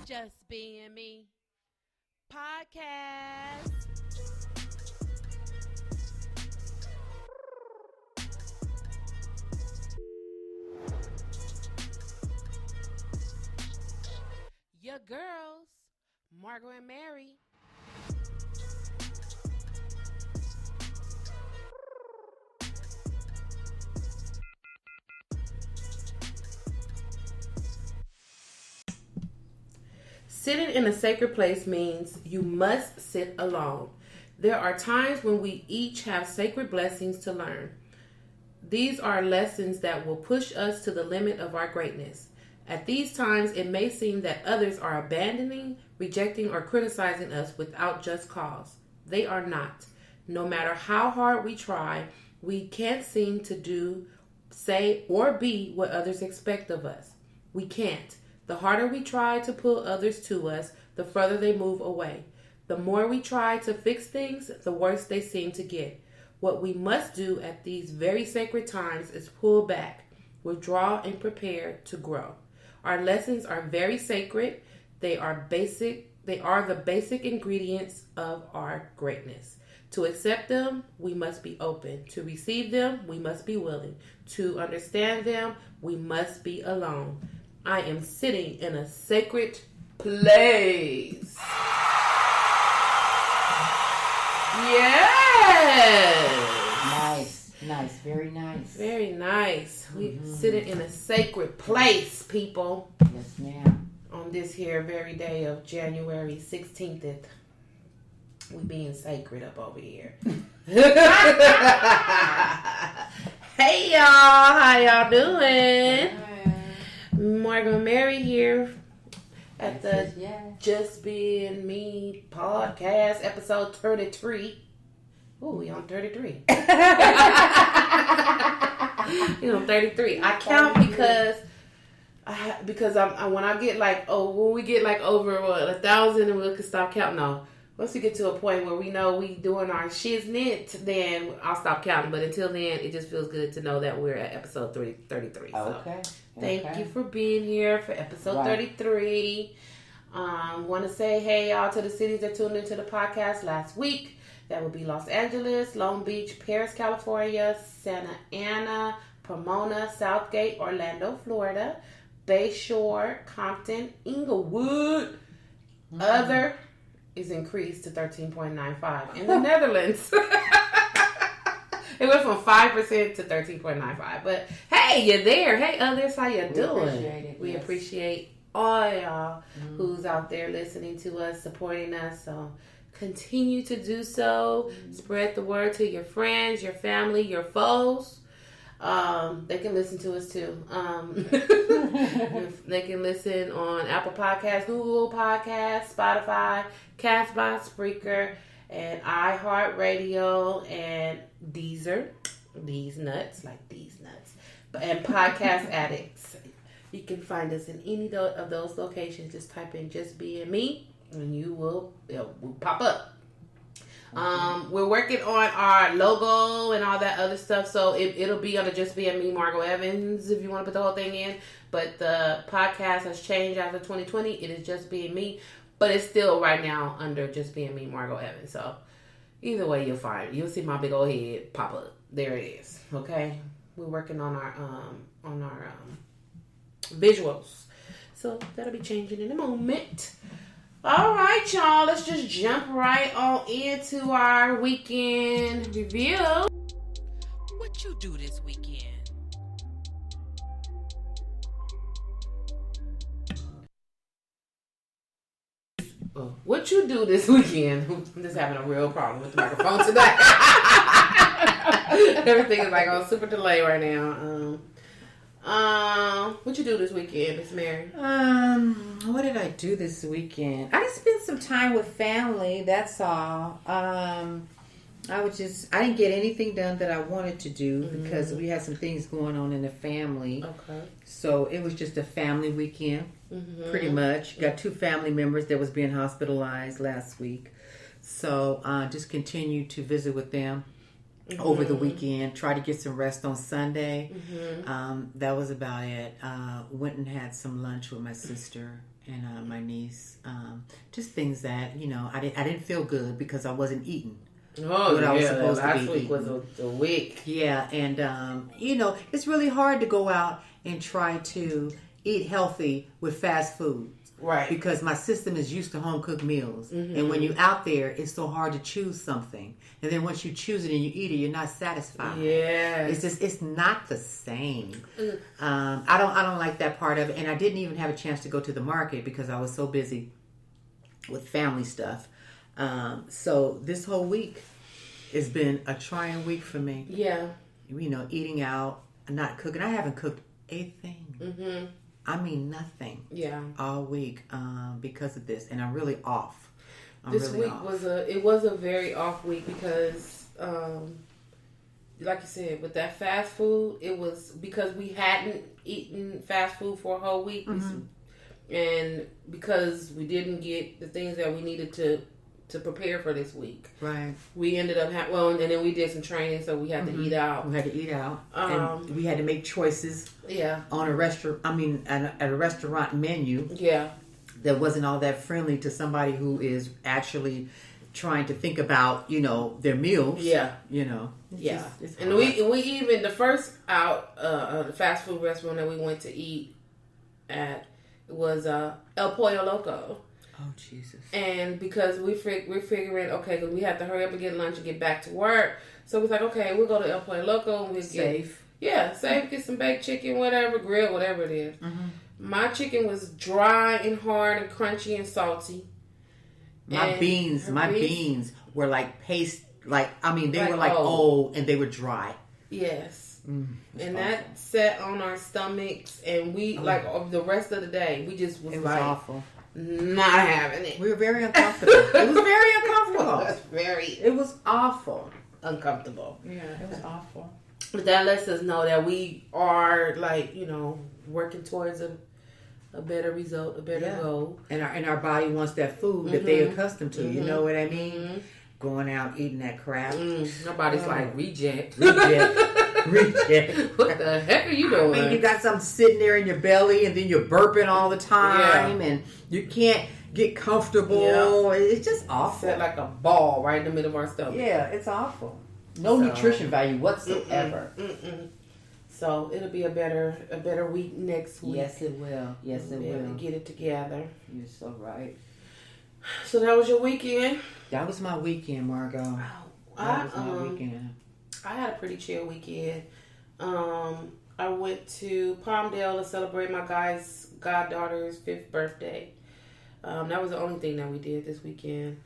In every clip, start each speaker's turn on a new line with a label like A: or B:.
A: Just Being Me podcast. Your girls, Margot and Mary. Sitting in a sacred place means you must sit alone. There are times when we each have sacred blessings to learn. These are lessons that will push us to the limit of our greatness. At these times, it may seem that others are abandoning, rejecting, or criticizing us without just cause. They are not. No matter how hard we try, we can't seem to do, say, or be what others expect of us. We can't. The harder we try to pull others to us, the further they move away. The more we try to fix things, the worse they seem to get. What we must do at these very sacred times is pull back, withdraw, and prepare to grow. Our lessons are very sacred. They are the basic ingredients of our greatness. To accept them, we must be open. To receive them, we must be willing. To understand them, we must be alone. I am sitting in a sacred place. Yes.
B: Nice. Very nice.
A: Very nice. We sitting in a sacred place, people.
B: Yes, ma'am.
A: On this here very day of January 16th. We being sacred up over here. Hey y'all, how y'all doing? Margot and Mary here at the Just Being Me podcast, episode 33. Ooh, we on 33. You know, 33. I count because I'm when I get like when we get like over 1,000 and we can stop counting. No, once we get to a point where we know we doing our shiznit, then I'll stop counting. But until then, it just feels good to know that we're at episode 33.
B: Okay.
A: So thank you for being here for episode 33. Want to say hey y'all to the cities that tuned into the podcast last week. That would be Los Angeles, Long Beach, Paris, California, Santa Ana, Pomona, Southgate, Orlando, Florida, Bayshore, Compton, Inglewood. Other is increased to 13.95 in the Netherlands. It went from 5% to 13.95. But hey, you're there. Hey, others, how you doing? We appreciate all y'all who's out there listening to us, supporting us. So continue to do so. Spread the word to your friends, your family, your foes. They can listen to us too. They can listen on Apple Podcasts, Google Podcasts, Spotify, Castbox, Spreaker, and iHeartRadio, and Deezer. These nuts, and Podcast Addicts. You can find us in any of those locations. Just type in Just Being Me, and it will pop up. We're working on our logo and all that other stuff, so it'll be under Just Being Me, Margot Evans, if you want to put the whole thing in. But the podcast has changed after 2020. It is Just Being Me, but it's still right now under Just Being Me, Margot Evans. So either way, you'll see my big old head pop up. There it is. Okay, we're working on our visuals, so that'll be changing in a moment. All right, y'all, let's just jump right on into our weekend review. What you do this weekend? What you do this weekend? I'm just having a real problem with the microphone today. Everything is like on super delay right now. What you do this weekend, Miss Mary?
B: What did I do this weekend? I spent some time with family, that's all. I didn't get anything done that I wanted to do because we had some things going on in the family. Okay. So it was just a family weekend, pretty much. Got 2 family members that was being hospitalized last week. So just continued to visit with them. over the weekend. Tried to get some rest on Sunday. That was about it. Went and had some lunch with my sister and my niece. Just things that I didn't feel good because I wasn't eating.
A: Oh,
B: what I was supposed to be
A: last week
B: eating.
A: was a week.
B: Yeah, and it's really hard to go out and try to eat healthy with fast food.
A: Right.
B: Because my system is used to home cooked meals. And when you're out there, it's so hard to choose something. And then once you choose it and you eat it, you're not satisfied.
A: Yeah.
B: It's not the same. I don't like that part of it. And I didn't even have a chance to go to the market because I was so busy with family stuff. So this whole week has been a trying week for me.
A: Yeah.
B: Eating out, not cooking. I haven't cooked a thing. I mean nothing. Yeah. All week because of this, and I'm really off.
A: This week was a very off week because, like you said, with that fast food, it was because we hadn't eaten fast food for a whole week, and because we didn't get the things that we needed to prepare for this week. Right. We ended up and then we did some training, so we had to eat out.
B: We had to eat out, and we had to make choices. Yeah. On a restaurant. I mean, at a restaurant menu. Yeah. That wasn't all that friendly to somebody who is actually trying to think about their meals. Yeah.
A: Yeah. And we even the first the fast food restaurant that we went to eat at was El Pollo Loco.
B: Oh, Jesus.
A: And because we're figuring, okay, because we have to hurry up and get lunch and get back to work. So we're like, okay, we'll go to El Pollo Loco. And we'll
B: safe.
A: Get some baked chicken, whatever, grilled, whatever it is. My chicken was dry and hard and crunchy and salty.
B: My beans were like paste, they were like old and they were dry.
A: Yes. And awful. That sat on our stomachs and we, the rest of the day, we just was awful. Not having it.
B: We were very uncomfortable. It was very uncomfortable.
A: It was awful. Uncomfortable.
B: Yeah, it was awful.
A: But that lets us know that we are working towards a better result, a better goal.
B: And our body wants that food that they're accustomed to. You know what I mean? Going out eating that crap.
A: Nobody's like reject.
B: Reject.
A: What the heck are you doing?
B: I mean, you got something sitting there in your belly, and then you're burping all the time, and you can't get comfortable. Yeah. It's just awful.
A: Set like a ball right in the middle of our stomach.
B: Yeah, it's awful. No nutrition value whatsoever.
A: So it'll be a better week next week.
B: Yes, it will. Yes, it will.
A: To get it together.
B: You're so right.
A: So that was your weekend?
B: That was my weekend, Margot. That was my weekend.
A: I had a pretty chill weekend. I went to Palmdale to celebrate my goddaughter's 5th birthday. That was the only thing that we did this weekend.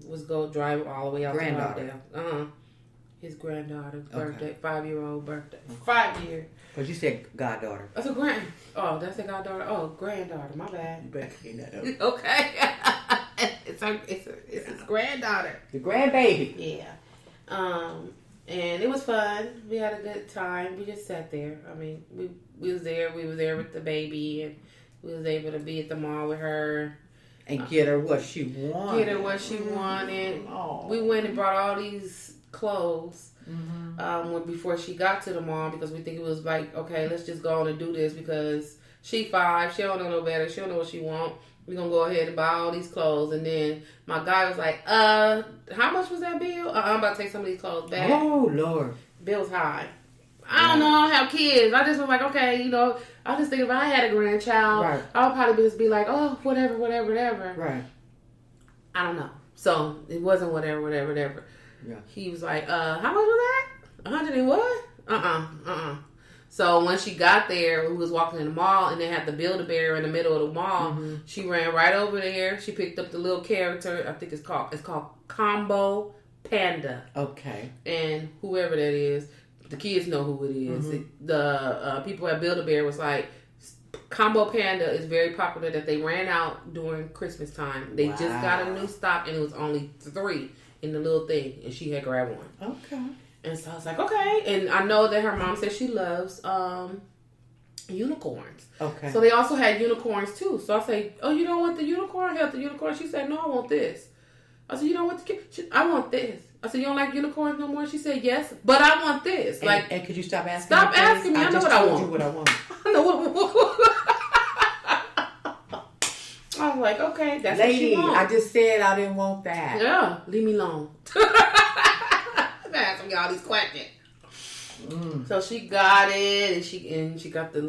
A: Was go drive all the way out to Palmdale. His granddaughter's birthday, 5-year-old birthday. 5 years.
B: But you said goddaughter.
A: That's a grand. Oh, that's a goddaughter. Oh, granddaughter. My bad.
B: You better clean that up.
A: Okay. It's his granddaughter.
B: The grandbaby.
A: Yeah. And it was fun. We had a good time. We just sat there. I mean, we was there. We was there with the baby, and we was able to be at the mall with her.
B: And get her what she wanted.
A: Oh. We went and brought all these clothes before she got to the mall because we think it was like, okay, let's just go on and do this because she 5. She don't know no better. She don't know what she want. We're going to go ahead and buy all these clothes. And then my guy was like, how much was that bill? I'm about to take some of these clothes back.
B: Oh, Lord.
A: Bill's high. I don't know. I don't have kids. I just was like, okay, I just think if I had a grandchild, I would probably just be like, oh, whatever. Right. I don't know. So it wasn't whatever. Yeah. He was like, how much was that? 100 and what? So when she got there, we was walking in the mall, and they had the Build-A-Bear in the middle of the mall. She ran right over there. She picked up the little character. I think it's called Combo Panda. Okay. And whoever that is, the kids know who it is. The people at Build-A-Bear was like, Combo Panda is very popular. That they ran out during Christmas time. They just got a new stock, and it was only 3 in the little thing, and she had grabbed one. Okay. And so I was like, okay. And I know that her mom says she loves unicorns. Okay. So they also had unicorns too. So I say, oh, you don't want the unicorn? Have the unicorn? She said, no, I want this. I said, you know what? I want this. I said, you don't like unicorns no more? She said, yes, but I want this.
B: And could you stop asking
A: Stop
B: me?
A: asking me. I know what I want.
B: You what I want.
A: I know what I want. I was like, okay, that's
B: Lady,
A: what she wants.
B: I just said I didn't want that.
A: Yeah, leave me alone. I'm asking me all these questions. So she got it, and she got they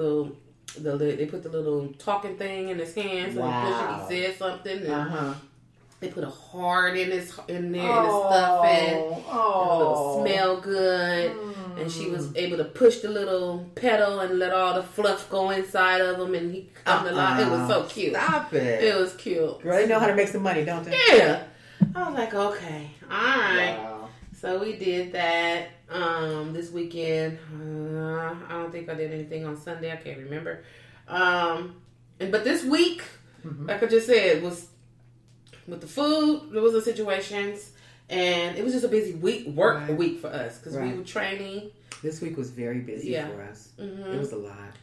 A: put the little talking thing in his hand, so he pushed it, he said something, and they put a heart in there, in his stuff, and it little smell good, and she was able to push the little pedal and let all the fluff go inside of him, and he come alive. It was so cute.
B: Stop it.
A: It was cute.
B: Girl, they know how to make some money, don't they?
A: Yeah. I was like, okay, all right.
B: Wow.
A: So we did that this weekend. I don't think I did anything on Sunday. I can't remember. But this week, like I just said, was with the food. There was a situations, and it was just a busy work week for us because we were training.
B: This week was very busy for us. It was a lot.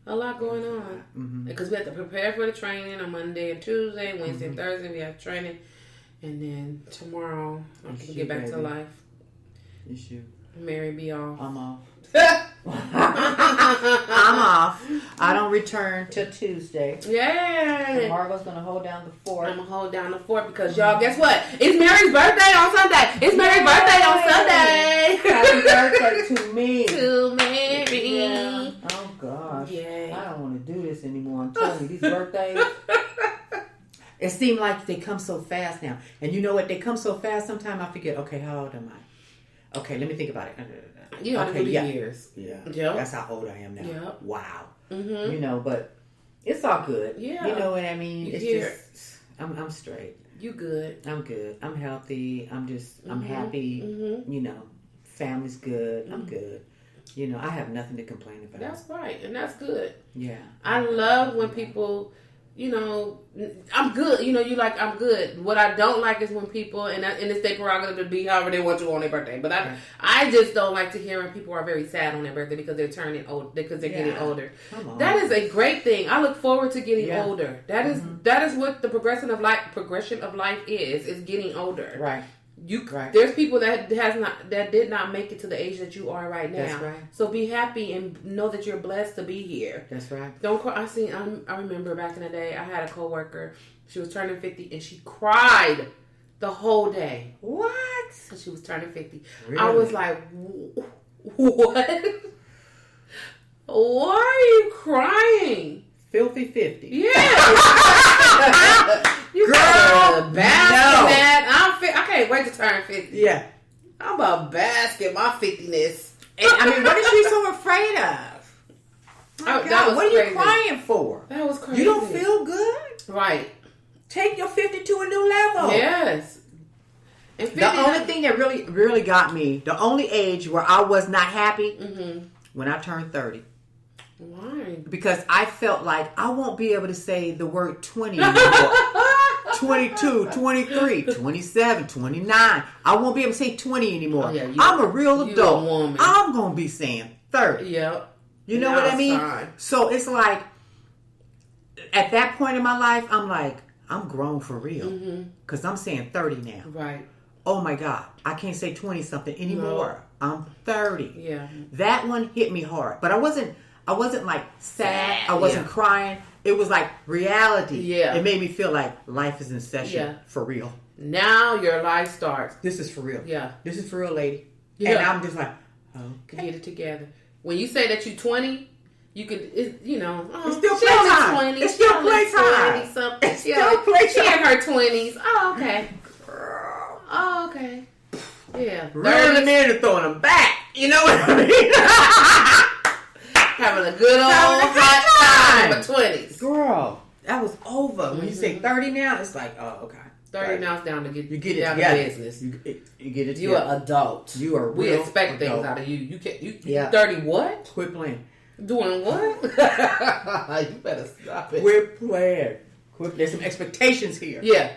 A: A lot going on because we had to prepare for the training on Monday and Tuesday, Wednesday and Thursday. We had training, and then tomorrow I can get back to life.
B: It's you.
A: Mary be off.
B: I'm off. I'm off. I don't return till Tuesday.
A: Yay!
B: Margot's gonna hold down the fort.
A: I'm gonna hold down the fort because y'all, guess what? It's Mary's birthday on Sunday. It's Mary's birthday on Sunday.
B: Happy birthday to me.
A: To Mary.
B: Yeah. Oh gosh.
A: Yay.
B: I don't want to do this anymore. I'm telling you, these birthdays. It seems like they come so fast now. And you know what? They come so fast. Sometimes I forget. Okay, how old am I? Okay, let me think about it.
A: You know, okay, years.
B: Yeah.
A: Yep.
B: That's how old I am now.
A: Yep.
B: Wow.
A: Mm-hmm.
B: You know, but it's all good.
A: Yeah.
B: You know what I mean?
A: You
B: it's
A: hear
B: just, I'm straight.
A: You good.
B: I'm good. I'm healthy. I'm happy. You know, family's good. I'm good. You know, I have nothing to complain about.
A: That's right. And that's good.
B: Yeah.
A: I love when people, you know, I'm good. You know, you like, I'm good. What I don't like is when people, and it's their prerogative to be however they want to on their birthday. But I just don't like to hear when people are very sad on their birthday because they're turning old, because they're getting older.
B: Come on.
A: That is a great thing. I look forward to getting older. That is what the progression of life is getting older.
B: Right.
A: There's people that did not make it to the age that you are right now.
B: That's right.
A: So be happy and know that you're blessed to be here.
B: That's right.
A: Don't cry. I remember back in the day, I had a coworker. She was turning 50 and she cried the whole day.
B: What?
A: So she was turning 50.
B: Really?
A: I was like, what? Why are you crying?
B: Filthy 50.
A: Yeah. You
B: Girl,
A: bask in that. I can't wait to turn 50.
B: Yeah.
A: I'm about bask in my 50ness.
B: And, I mean, what is she so afraid of?
A: Oh, that was
B: what are
A: crazy.
B: you crying for?
A: That was crazy.
B: You don't feel good?
A: Right.
B: Take your 50 to a new level.
A: Yes. And
B: The only thing that really, really got me, the only age where I was not happy, when I turned 30.
A: Why?
B: Because I felt like I won't be able to say the word 20 anymore. 22, 23, 27, 29. I won't be able to say 20 anymore.
A: Oh, yeah,
B: I'm a real adult.
A: A woman.
B: I'm going to be saying 30.
A: Yep.
B: You know what I mean? So it's like, at that point in my life, I'm like, I'm grown for real. Because I'm saying 30 now.
A: Right.
B: Oh my God. I can't say 20 something anymore. No. I'm 30.
A: Yeah.
B: That one hit me hard. But I wasn't like sad. I wasn't crying. It was like reality.
A: Yeah.
B: It made me feel like life is in session for real.
A: Now your life starts.
B: This is for real.
A: Yeah.
B: This is for real, lady.
A: Yeah.
B: And I'm just like, okay.
A: Get it together. When you say that you're 20, you could, you know,
B: it's still playtime. It's still playtime. It's still playtime.
A: She in her 20s. Oh, okay. Oh, okay. Yeah.
B: Reeling them in and throwing them back. You know what I mean?
A: Having a good old hot time for 20s.
B: Girl, that was over. When you say 30 now, it's like, oh, okay.
A: 30 now is down to
B: you get it
A: down
B: together.
A: to business.
B: You get it together.
A: You're an adult.
B: You are
A: We
B: real
A: expect
B: adult.
A: things out of you. You can't. You 30 what?
B: Quit playing.
A: Doing what? You better stop it.
B: Quit playing. There's some expectations here.
A: Yeah,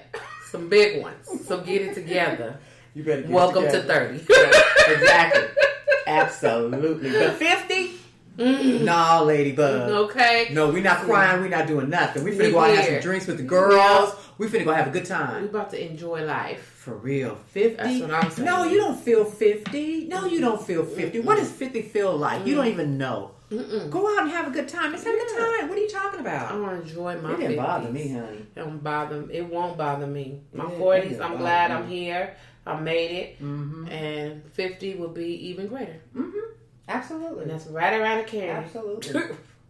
A: some big ones. So get it together.
B: You better get
A: Welcome
B: it
A: to
B: together.
A: 30.
B: Exactly. Absolutely. But 50, Nah, ladybug.
A: Okay.
B: No, we not crying. We not doing nothing. We finna go out and have some drinks with the girls. Yeah. We finna go have a good time.
A: We about to enjoy life.
B: For real. 50?
A: That's what I'm saying.
B: No, you don't feel 50. No, you don't feel 50. What does 50 feel like? You don't even know. Go out and have a good time. Let's have a good time. What are you talking about?
A: I want to enjoy my 50s.
B: It didn't bother me, honey.
A: It won't bother me. My 40s, I'm glad I'm here. I made it.
B: Mm-hmm.
A: And 50 will be even greater.
B: Mm-hmm. Absolutely.
A: And that's right around the corner.
B: Absolutely.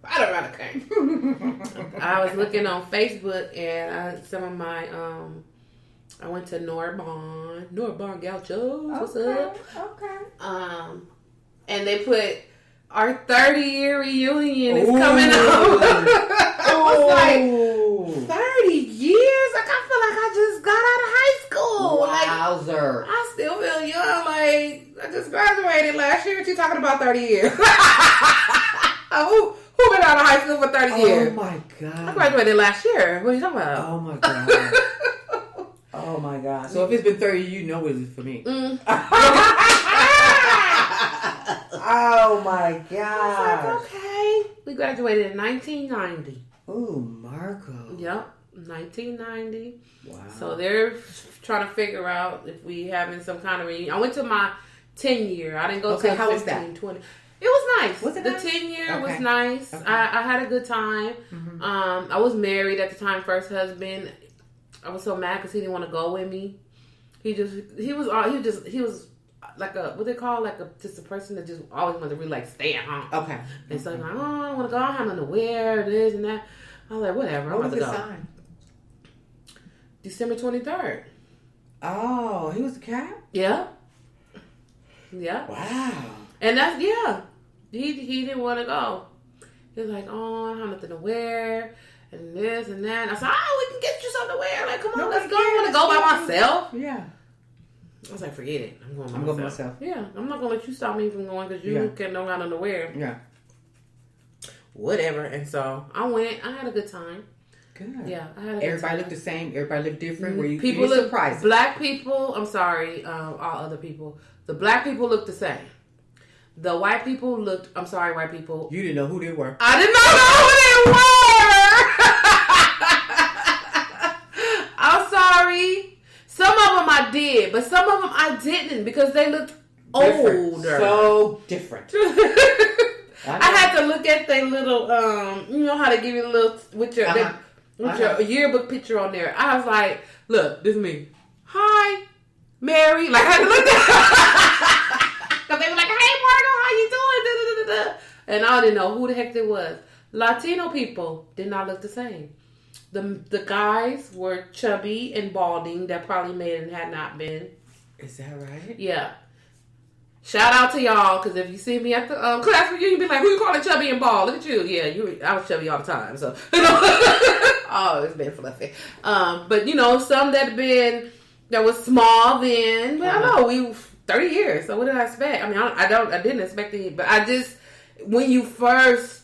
A: Right around the corner. I was looking on Facebook and some of my, I went to Norbon Gauchos. What's up?
B: Okay.
A: And they put our 30-year reunion is coming up. I was like, 30 years? Like, I feel like I just got out of high school.
B: Wowzer.
A: Like, I still feel young. Like, I just graduated last year. What you talking about 30 years? Who been out of high school for 30 years?
B: Oh, my God.
A: I graduated last year. What are you talking about?
B: Oh, my God. Oh, my God. So if it's been 30, you know it's for me. Oh my God!
A: I was like, okay. We graduated in 1990.
B: Ooh, Margot.
A: Yep, 1990.
B: Wow.
A: So they're trying to figure out if we having some kind of reunion. I went to my 10 year. I didn't go to
B: how
A: 15,
B: was that?
A: 20. It was nice.
B: Was it
A: the
B: nice?
A: 10 year was
B: Okay.
A: nice.
B: Okay.
A: I had a good time.
B: Mm-hmm.
A: I was married at the time, first husband. I was so mad because he didn't want to go with me. He was like a, what they call, like just a person that just always wanted to really like stay at home.
B: Okay.
A: And so he's like, oh, I want to go. I don't have nothing to wear, this and that. I was like, whatever. I'm
B: What was
A: about
B: his
A: to go.
B: sign?
A: December 23rd.
B: Oh, he was the cap?
A: Yeah. Yeah.
B: Wow.
A: And that's, yeah. He didn't want to go. He was like, oh, I don't have nothing to wear. And this and that. And I said, oh, we can get you something to wear. Like, come on, let's go. I want to go by myself.
B: Yeah.
A: I was like, forget it. I'm going by
B: myself.
A: Yeah. I'm not going to let you stop me from going because you don't have nothing to wear.
B: Yeah.
A: Whatever. And so I went. I had a good time.
B: Good.
A: Yeah. I had a good
B: Everybody
A: time.
B: looked the same. Everybody looked different. Were you
A: People look
B: surprised?
A: Black people. I'm sorry. All other people. The black people looked the same. The white people looked. I'm sorry, white people.
B: You didn't know who they were.
A: I did not know who they were. I'm sorry. Some of them I did, but some of them I didn't because they looked older.
B: So different.
A: I had to look at their little, you know how they give you a little, with your your yearbook picture on there. I was like, look, this is me. Hi, Mary. Like, I had to look at because they were like, hey, Margot, how you doing? Da, da, da, da. And I didn't know who the heck it was. Latino people did not look the same. The guys were chubby and balding. That probably may and had not been.
B: Is that right?
A: Yeah. Shout out to y'all, because if you see me at the class reunion, you be like, who you calling chubby and bald? Look at you. Yeah, I was chubby all the time. So, oh, it's been fluffy. But, some that was small then. But I know, we 30 years. So what did I expect? I mean, I didn't expect it. But I just, when you first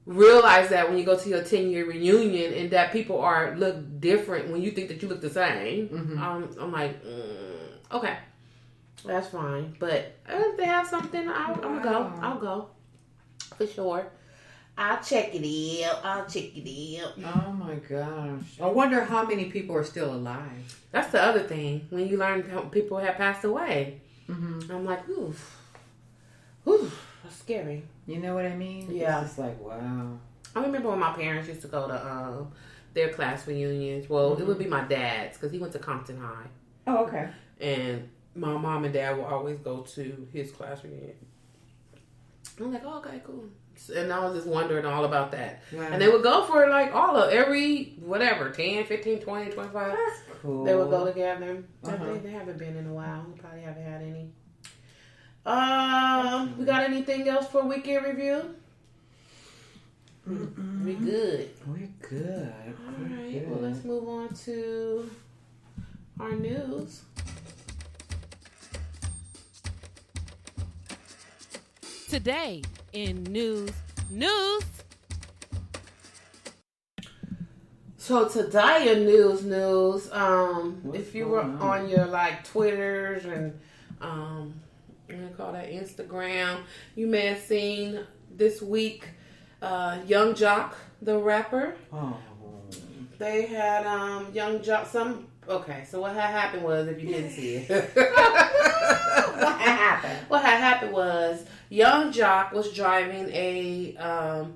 A: realize that when you go to your 10-year reunion and that people look different when you think that you look the same, I'm like, okay. That's fine. But if they have something, I'm going to go. I'll go. For sure. I'll check it out.
B: Oh, my gosh. I wonder how many people are still alive.
A: That's the other thing. When you learn how people have passed away. Mm-hmm. I'm like, oof, that's scary.
B: You know what I mean?
A: Yeah.
B: It's just like, wow.
A: I remember when my parents used to go to their class reunions. Well, it would be my dad's because he went to Compton High.
B: Oh, okay.
A: And my mom and dad will always go to his class reunion. I'm like, oh, okay, cool. And I was just wondering all about that. Wow. And they would go for like every, 10, 15, 20, 25.
B: That's cool.
A: They would go together. They haven't been in a while. We probably haven't had any. We got anything else for weekend review? We good.
B: We're good.
A: All right. Well, let's move on to our news.
C: Today in news.
A: So today in news, if you were on your Twitters and I'm gonna call that Instagram, you may have seen this week, Young Jock, the rapper.
B: Oh.
A: They had Young Jock. Okay, so what had happened was, if you didn't see it,
B: What happened?
A: What had happened was Young Jock was driving a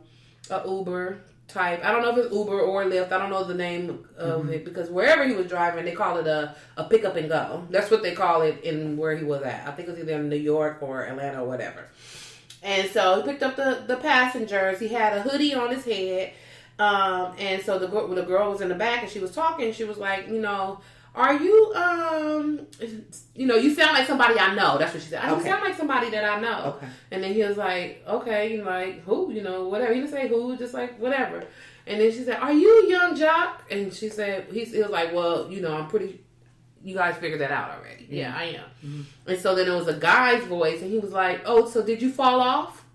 A: Uber type. I don't know if it's Uber or Lyft. I don't know the name of it, because wherever he was driving, they call it a pick up and go. That's what they call it in where he was at. I think it was either in New York or Atlanta or whatever. And so he picked up the passengers. He had a hoodie on his head. And so the girl was in the back and she was talking. She was like, are you, you sound like somebody I know. That's what she said. You sound like somebody that I know. Okay. And then he was like, okay, like who, whatever. He didn't say who, just like whatever. And then she said, are you Young Jock? And she said, he was like, well, I'm pretty, you guys figured that out already. Mm-hmm. Yeah, I am. Mm-hmm. And so then it was a guy's voice and he was like, oh, so did you fall off?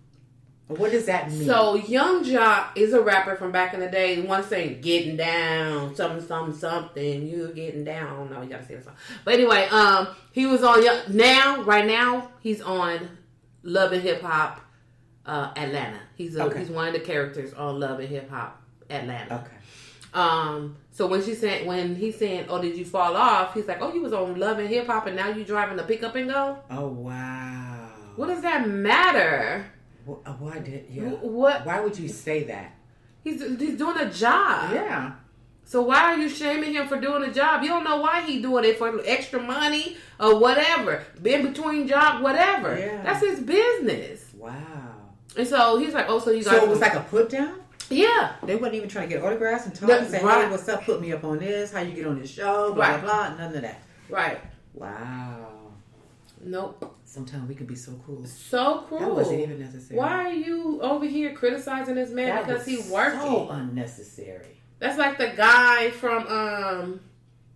B: What does that mean? So
A: Young Jock is a rapper from back in the day. One saying "getting down," something. You're getting down. I don't know. You gotta say the song. But anyway, he was on right now. He's on Love and Hip Hop Atlanta. He's one of the characters on Love and Hip Hop Atlanta. Okay. So when he's saying, "Oh, did you fall off?" He's like, "Oh, you was on Love and Hip Hop, and now you driving a pickup and go."
B: Oh wow.
A: What does that matter?
B: Why would you say that?
A: He's doing a job.
B: Yeah.
A: So why are you shaming him for doing a job? You don't know why he's doing it, for extra money or whatever. In between job, whatever. Yeah. That's his business.
B: Wow. And
A: so he's like, oh, so you guys...
B: So it was like a put down?
A: Yeah.
B: They wasn't even trying to get autographs and talk and say, hey, what's up? Put me up on this. How you get on this show? Blah, blah, blah. None of that.
A: Right.
B: Wow.
A: Nope.
B: Sometimes we can be so cruel.
A: So cruel.
B: That wasn't even necessary.
A: Why are you over here criticizing this man because he's working?
B: So unnecessary.
A: That's like the guy from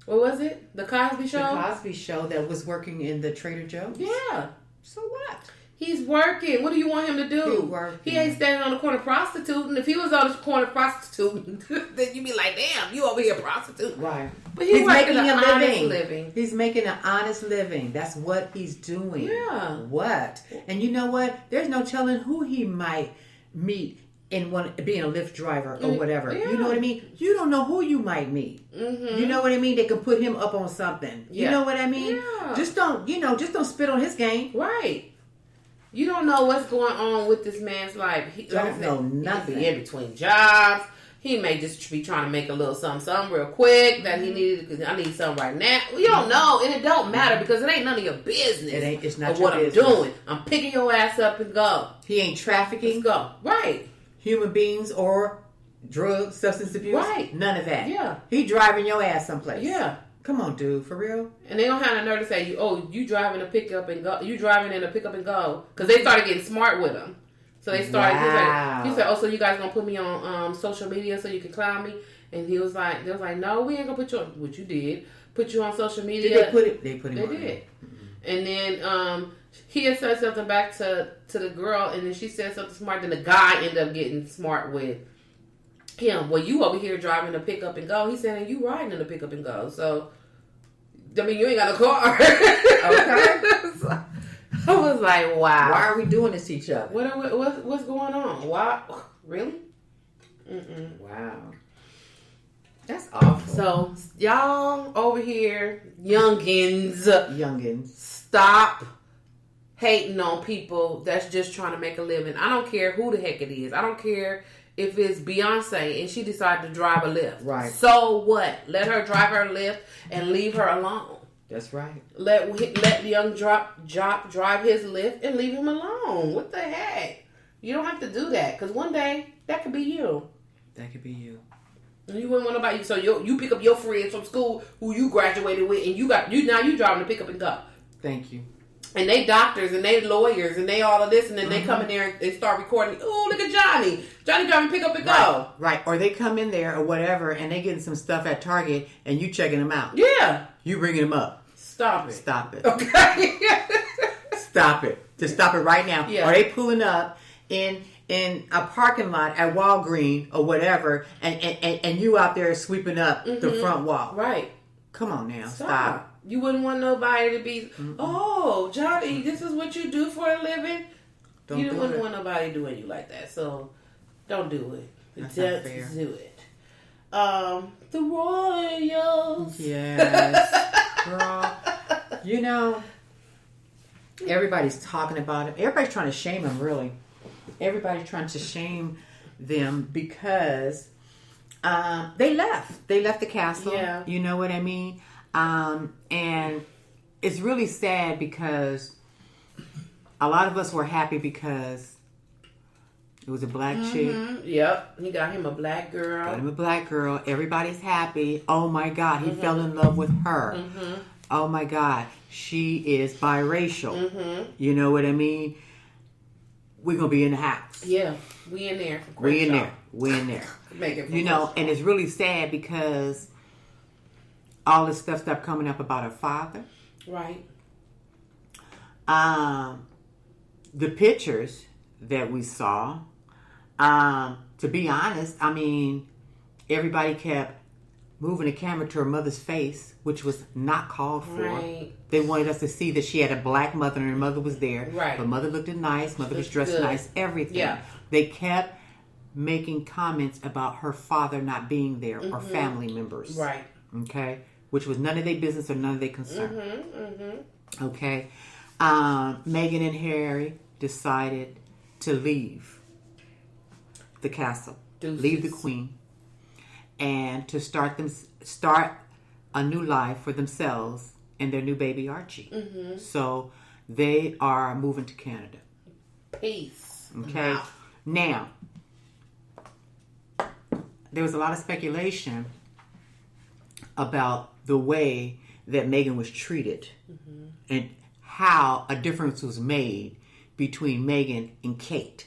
A: what was it? The Cosby Show?
B: The Cosby Show that was working in the Trader Joe's?
A: Yeah.
B: So what?
A: He's working. What do you want him to do? He ain't standing on the corner prostituting. If he was on the corner prostituting, then you'd be like, damn, you over here prostituting.
B: Right.
A: But he's making an honest living.
B: He's making an honest living. That's what he's doing.
A: Yeah.
B: What? And you know what? There's no telling who he might meet in being a Lyft driver or whatever. Yeah. You know what I mean? You don't know who you might meet. Mm-hmm. You know what I mean? They can put him up on something. Yeah. You know what I mean? Yeah. Just don't spit on his game.
A: Right. You don't know what's going on with this man's life. He
B: don't know nothing.
A: He in between jobs. He may just be trying to make a little something real quick that he needed, because I need something right now. You don't know, and it don't matter because it ain't none of your business.
B: It's not
A: of
B: your
A: what
B: business.
A: I'm doing. I'm picking your ass up and go.
B: He ain't trafficking.
A: Let's go. Right.
B: Human beings or drugs, substance abuse.
A: Right.
B: None of that.
A: Yeah.
B: He driving your ass someplace.
A: Yeah.
B: Come on, dude, for real?
A: And they don't have the nerve to say, you driving a pickup and go. You driving in a pickup and go. Because they started getting smart with him. So they started, he said, oh, so you guys going to put me on social media so you can clown me? And they was like, no, we ain't going to put you on, what you did, put you on social media.
B: Did they put it? They put him
A: They
B: on.
A: did. Mm-hmm. And then he had said something back to the girl, and then she said something smart, then the guy ended up getting smart with him. Well, you over here driving a pickup and go. He said, and you riding in a pickup and go. So, I mean, you ain't got a car. Okay. So, I was like, wow.
B: Why are we doing this to each other?
A: What's going on? Why? Really? Mm-mm.
B: Wow. That's awful.
A: So, y'all over here, youngins, stop hating on people that's just trying to make a living. I don't care who the heck it is. I don't care if it's Beyonce and she decided to drive a Lyft.
B: Right.
A: So what? Let her drive her Lyft and leave her alone.
B: That's right.
A: Let Young Jock drive his Lyft and leave him alone. What the heck? You don't have to do that, because one day that could be you.
B: That could be you.
A: And you wouldn't want nobody. So you pick up your friends from school who you graduated with, and you driving to pick up and go.
B: Thank you.
A: And they doctors and they lawyers and they all of this, and then they come in there and they start recording. Oh, look at Johnny driving pick up and go.
B: Right. Or they come in there or whatever, and they getting some stuff at Target, and you checking them out.
A: Yeah.
B: You bringing them up.
A: Stop it.
B: Stop it.
A: Okay.
B: Stop it. Just stop it right now.
A: Yeah.
B: Or they pulling up in a parking lot at Walgreens or whatever, and you out there sweeping up the front wall.
A: Right.
B: Come on now. Stop.
A: You wouldn't want nobody to be, oh, Johnny, this is what you do for a living?
B: Don't
A: You
B: do
A: wouldn't
B: it.
A: want nobody doing you like that, so don't do it.
B: That's
A: Don't
B: not fair.
A: do it. The Royals.
B: Yes, girl. You know, everybody's talking about him. Everybody's trying to shame him, really. Everybody's trying to shame them because they left. They left the castle.
A: Yeah.
B: You know what I mean? And it's really sad because a lot of us were happy because it was a black chick.
A: Yep. He got him a black girl.
B: Got him a black girl. Everybody's happy. Oh my God, he fell in love with her. Oh my God, she is biracial. You know what I mean? We're going to be in the house.
A: Yeah. We in there. For
B: We in
A: Crenshaw.
B: there. We in there.
A: Make it for
B: You know,
A: Crenshaw.
B: and it's really sad because all this stuff stopped coming up about her father.
A: Right.
B: The pictures that we saw, to be honest, I mean, everybody kept moving the camera to her mother's face, which was not called for.
A: Right.
B: They wanted us to see that she had a black mother and her mother was there.
A: Right.
B: Her mother looked nice, mother was
A: Looked
B: dressed
A: good.
B: nice, everything.
A: Yeah.
B: They kept making comments about her father not being there or family members.
A: Right.
B: Okay? Which was none of their business or none of their concern. Okay? Meghan and Harry decided to leave the castle.
A: Deuces.
B: Leave the queen. And to start a new life for themselves and their new baby Archie. So they are moving to Canada.
A: Peace.
B: Okay.
A: Wow.
B: Now, there was a lot of speculation about the way that Meghan was treated and how a difference was made between Meghan and Kate.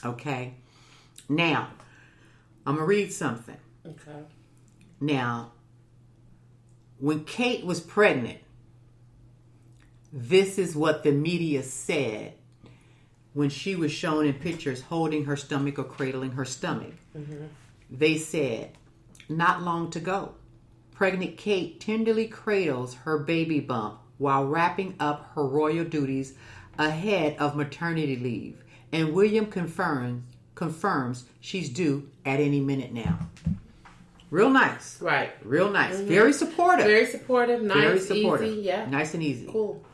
B: Okay. Now, I'm going to read something.
A: Okay.
B: Now, when Kate was pregnant, this is what the media said when she was shown in pictures holding her stomach or cradling her stomach. They said, not long to go. Pregnant Kate tenderly cradles her baby bump while wrapping up her royal duties ahead of maternity leave. And William confirms she's due at any minute now. Real nice.
A: Right.
B: Real nice. Very supportive.
A: Very supportive. Nice.
B: Very supportive.
A: Easy. Yeah.
B: Nice and easy.
A: Cool.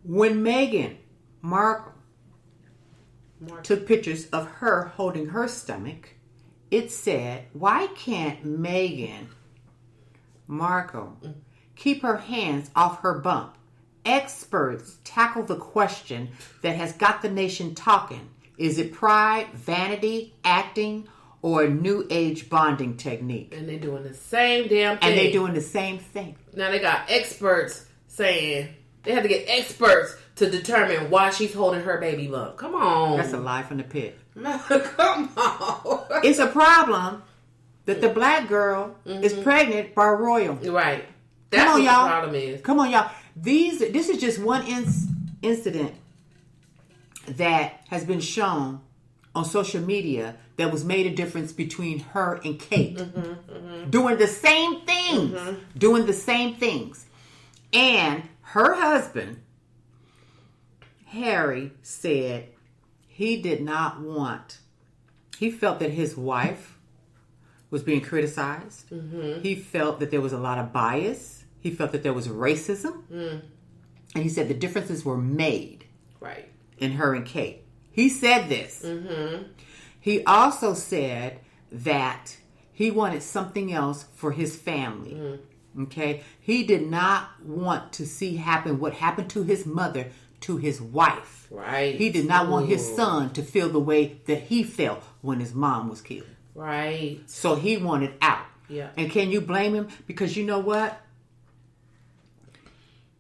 B: When Meghan Markle took pictures of her holding her stomach, it said, why can't Meghan Markle keep her hands off her bump? Experts tackle the question that has got the nation talking. Is it pride, vanity, acting, or a new age bonding technique?
A: And they're doing the same damn thing.
B: And they're doing the same thing.
A: Now they got experts saying they had to get experts to determine why she's holding her baby bump. Come on.
B: That's a lie from the pit.
A: Come on.
B: It's a problem that the black girl is pregnant by a royal.
A: Right. That's
B: Come on,
A: what
B: y'all.
A: the problem is.
B: Come on, y'all. This is just one incident that has been shown on social media that was made a difference between her and Kate. Doing the same things. Doing the same things. And her husband, Harry, said he did not want, he felt that his wife was being criticized. He felt that there was a lot of bias. He felt that there was racism. And he said the differences were made
A: Right.
B: in her and Kate. He said this. He also said that he wanted something else for his family. Okay? He did not want to see happen what happened to his mother to his wife.
A: Right.
B: He did not want his
A: Ooh.
B: son to feel the way that he felt when his mom was killed.
A: Right.
B: So he wanted out.
A: Yeah.
B: And can you blame him? Because you know what?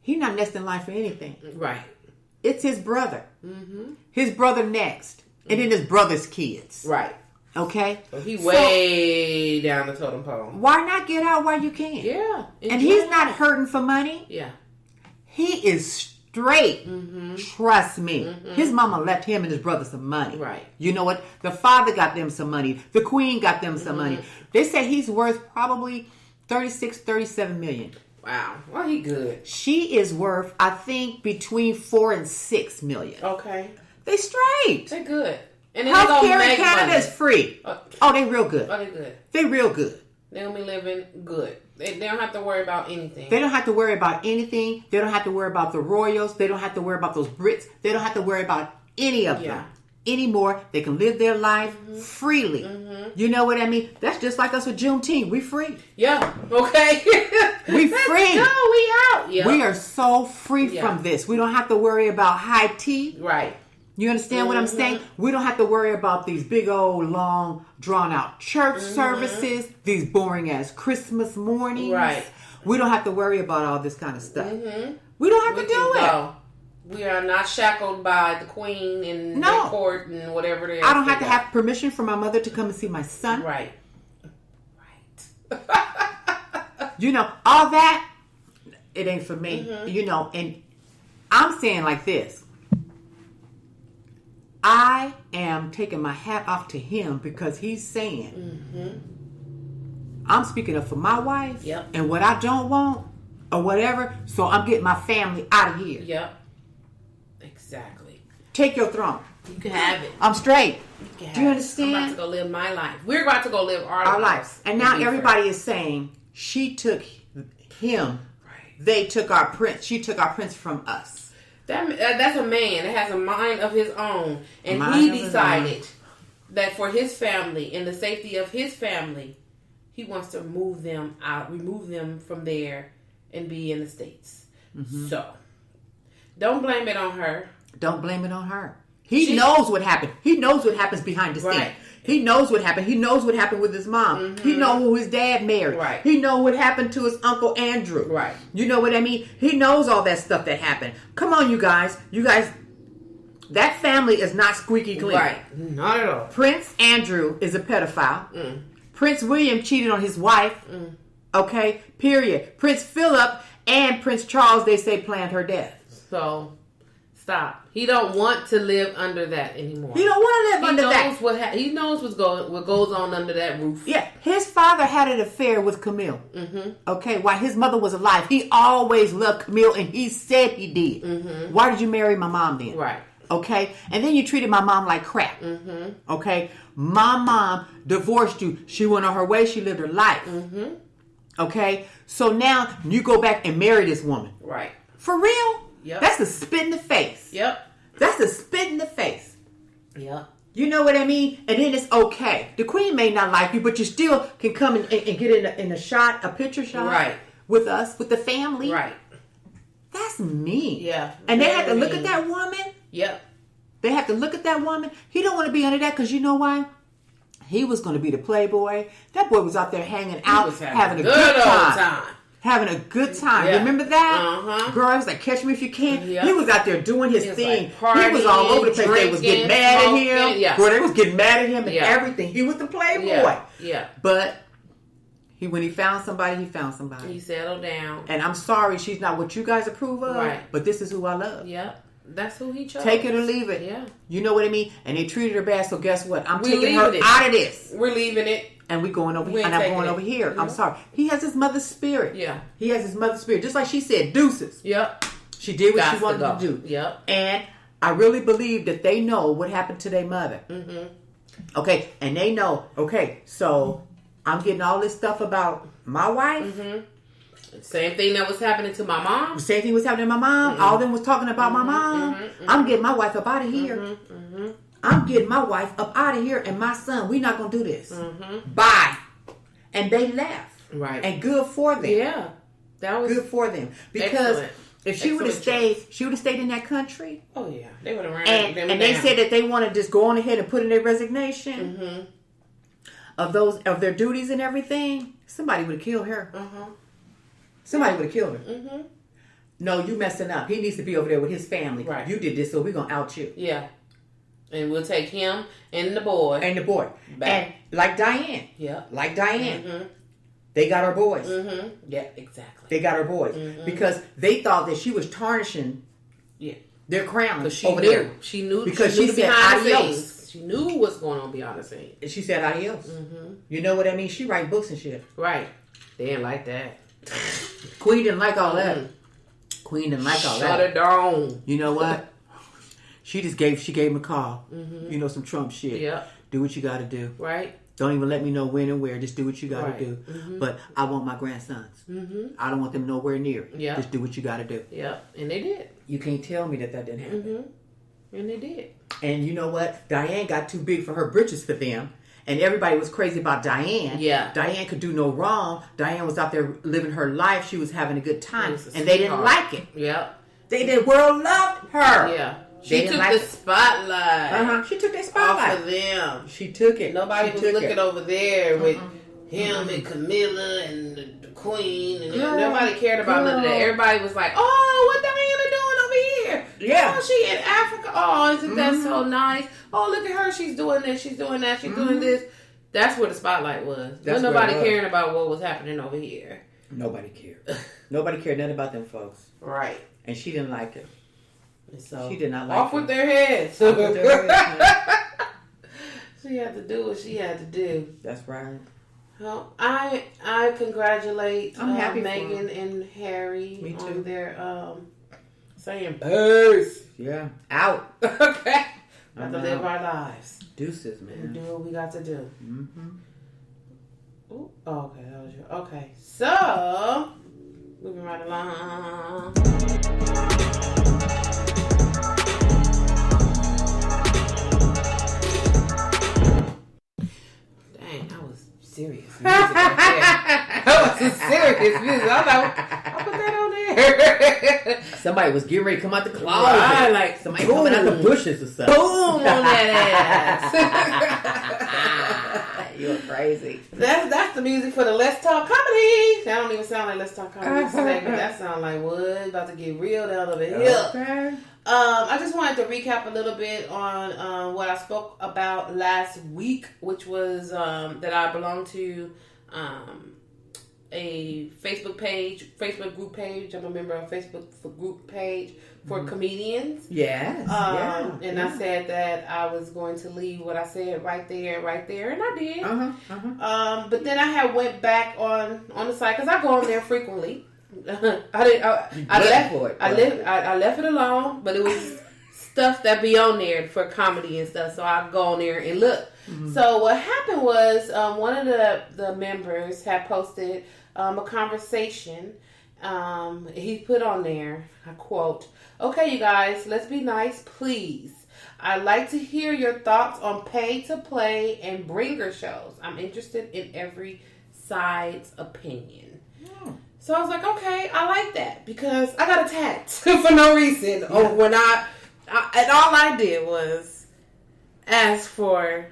B: He's not next in line for anything.
A: Right.
B: It's his brother. His brother next. And then his brother's kids.
A: Right.
B: Okay?
A: So he way down the totem pole.
B: Why not get out while you can?
A: Yeah.
B: And he's not hurting for money.
A: Yeah.
B: He is straight. Trust me. His mama left him and his brother some money.
A: Right.
B: You know what? The father got them some money. The queen got them some money. They say he's worth probably 36, 37 million.
A: Wow. Well, he good.
B: She is worth, I think, between 4 and 6 million.
A: Okay.
B: They straight.
A: They're good. And then
B: Health
A: they
B: care
A: gonna
B: in
A: make
B: Canada
A: money.
B: is free. Oh, they real good.
A: Oh, they're good.
B: They real good.
A: They gonna be living good. They don't have to worry about anything.
B: They don't have to worry about anything. They don't have to worry about the royals. They don't have to worry about those Brits. They don't have to worry about any of them anymore. They can live their life freely. You know what I mean? That's just like us with Juneteenth. We free.
A: Yeah. Okay.
B: We free.
A: No, we out. Yeah.
B: We are so free from this. We don't have to worry about high tea.
A: Right.
B: You understand what I'm saying? We don't have to worry about these big old long drawn out church services, these boring ass Christmas mornings.
A: Right.
B: We don't have to worry about all this kind of stuff. We don't have to do it.
A: Go. We are not shackled by the queen and the court and whatever it is.
B: I don't have to have permission from my mother to come and see my son.
A: Right.
B: You know, all that, it ain't for me. You know, and I'm saying like this. I am taking my hat off to him because he's saying, I'm speaking up for my wife and what I don't want or whatever, so I'm getting my family out of here.
A: Yep. Exactly.
B: Take your throne.
A: You can have it.
B: I'm straight. Do you
A: it.
B: understand?
A: I'm about to go live my life. We're about to go live our
B: lives. And now everybody is saying, she took him. Right. They took our prince. She took our prince from us.
A: That's a man that has a mind of his own. And he decided that for his family and the safety of his family, he wants to move them out, remove them from there and be in the States. So, don't blame it on her.
B: Don't blame it on her. He knows what happened. He knows what happens behind the scenes. He knows what happened. He knows what happened with his mom. He knows who his dad married.
A: Right.
B: He knows what happened to his Uncle Andrew.
A: Right.
B: You know what I mean? He knows all that stuff that happened. Come on, you guys. You guys, that family is not squeaky clean.
A: Right. Not at all.
B: Prince Andrew is a pedophile. Prince William cheated on his wife. Okay? Period. Prince Philip and Prince Charles, they say, planned her death.
A: So, stop. He don't want to live under that anymore.
B: He don't want to live under that.
A: He knows what goes on under that roof.
B: Yeah, his father had an affair with Camille. Okay, while his mother was alive, he always loved Camille, and he said he did. Why did you marry my mom then?
A: Right.
B: Okay, and then you treated my mom like crap. Okay, my mom divorced you. She went on her way. She lived her life. Okay, so now you go back and marry this woman.
A: Right.
B: For real?
A: Yep.
B: That's a spit in the face.
A: Yep.
B: That's a spit in the face.
A: Yep.
B: You know what I mean? And then it's okay. The queen may not like you, but you still can come and get in a picture shot.
A: Right.
B: With us, with the family.
A: Right.
B: That's mean.
A: Yeah.
B: And they have to look at that woman.
A: Yep.
B: They have to look at that woman. He don't want to be under that because you know why? He was going to be the playboy. That boy was out there hanging out, having a good time. Having a good time.
A: Yeah.
B: Remember that? Girl, I was like, catch me if you can.
A: Yeah.
B: He was out there doing his thing.
A: Like partying,
B: he was all over the place. They was getting mad at him.
A: Yeah.
B: Girl, they was getting mad at him and everything. He was the playboy.
A: Yeah.
B: But when he found somebody, he found somebody.
A: He settled down.
B: And I'm sorry she's not what you guys approve of.
A: Right.
B: But this is who I love.
A: Yep. That's who he chose.
B: Take it or leave it.
A: Yeah.
B: You know what I mean? And they treated her bad, so guess what? I'm
A: We
B: taking her
A: leaving it.
B: out of this.
A: We're leaving it.
B: And we going over
A: We
B: here.
A: ain't
B: And I'm
A: taking
B: going
A: it.
B: over here.
A: Yeah.
B: I'm sorry. He has his mother's spirit.
A: Yeah.
B: He has his mother's spirit. Just like she said, deuces.
A: Yep.
B: She did what
A: Gots
B: she wanted to do.
A: Yep.
B: And I really believe that they know what happened to their mother. Okay. And they know, okay, so I'm getting all this stuff about my wife.
A: Same thing that was happening to my mom.
B: Same thing was happening to my mom. All of them was talking about my mom. I'm getting my wife up out of here. I'm getting my wife up out of here and my son. We're not going to do this. Bye. And they left.
A: Right.
B: And good for them.
A: Yeah. That was
B: good for them. Because
A: excellent.
B: if she would have stayed in that country.
A: Oh yeah. They would have ran them
B: and they
A: down.
B: said that they want to just go on ahead and put in their resignation of their duties and everything. Somebody would have killed her. Somebody would have killed her. No, you messing up. He needs to be over there with his family.
A: Right.
B: You did this, so we're going to out you.
A: Yeah. And we'll take him and the boy.
B: Back. And like Diane.
A: Yeah.
B: Like Diane. They got our boys.
A: Yeah, exactly.
B: They got our boys. Because they thought that she was tarnishing their crown over there.
A: She knew.
B: Because
A: she
B: she said
A: behind the
B: adios.
A: scenes. She knew what's going on behind the scenes.
B: And she said adios. You know what I mean? She write books and shit.
A: Right. They didn't like that.
B: Queen didn't like all that. Queen didn't like all that.
A: Shut it down.
B: You know what? She gave him a call. Mm-hmm. Some Trump shit.
A: Yeah.
B: Do what you got to do.
A: Right.
B: Don't even let me know when and where. Just do what you got to do.
A: Mm-hmm.
B: But I want my grandsons.
A: Mm-hmm.
B: I don't want them nowhere near.
A: Yeah.
B: Just do what you got to do.
A: Yeah. And they did.
B: You can't tell me that didn't happen.
A: Mm-hmm. And they did.
B: And you know what? Diane got too big for her britches for them. And everybody was crazy about Diane.
A: Yeah.
B: Diane could do no wrong. Diane was out there living her life. She was having a good time. And they didn't like it.
A: Yeah.
B: The world loved her.
A: Yeah. She took the spotlight.
B: She took that spotlight.
A: Off of them.
B: She took it.
A: Nobody was looking over there with him and Camilla and the Queen. And nobody cared about none of that. Everybody was like, oh, what Diana doing over here?
B: Yeah.
A: Oh, she in Africa. Oh, isn't that so nice? Oh, look at her. She's doing this. She's doing that. She's doing this. That's where the spotlight was. That's nobody caring about what was happening over here.
B: Nobody cared. Nobody cared nothing about them folks.
A: Right.
B: And she didn't like it.
A: So
B: she did not like
A: off
B: it.
A: with their heads.
B: Off with their heads.
A: She had to do what she had to do.
B: That's right.
A: Well, I congratulate
B: I'm happy
A: Meghan and Harry
B: Me too.
A: on their saying peace.
B: Yeah. Out.
A: Okay. Got to live our lives.
B: Deuces, man.
A: And do what we got to do.
B: Mm-hmm.
A: Ooh, oh, okay, that was your okay. So moving right along. Dang, that was serious music right there. That was some serious music. I was like, I'll put that on there.
B: Somebody was getting ready to come out the closet.
A: Right, like
B: somebody coming out the bushes or something.
A: Boom on that ass.
B: You're crazy.
A: That's the music for the Let's Talk Comedy. That don't even sound like Let's Talk Comedy segment. That sound like what? About to get real down over here.
B: Okay.
A: I just wanted to recap a little bit on what I spoke about last week, which was that I belong to a Facebook group page. I'm a member of a Facebook group page for comedians.
B: Yes.
A: And I said that I was going to leave what I said right there, and I did. But then I had went back on the site because I go on there frequently. I left it alone, but it was stuff that be on there for comedy and stuff. So I go on there and look. Mm-hmm. So what happened was one of the members had posted a conversation. He put on there, I quote, "Okay, you guys, let's be nice, please. I'd like to hear your thoughts on pay to play and bringer shows. I'm interested in every side's opinion." Oh. So I was like, okay, I like that because I got attacked for no reason. Yeah. When and all I did was ask for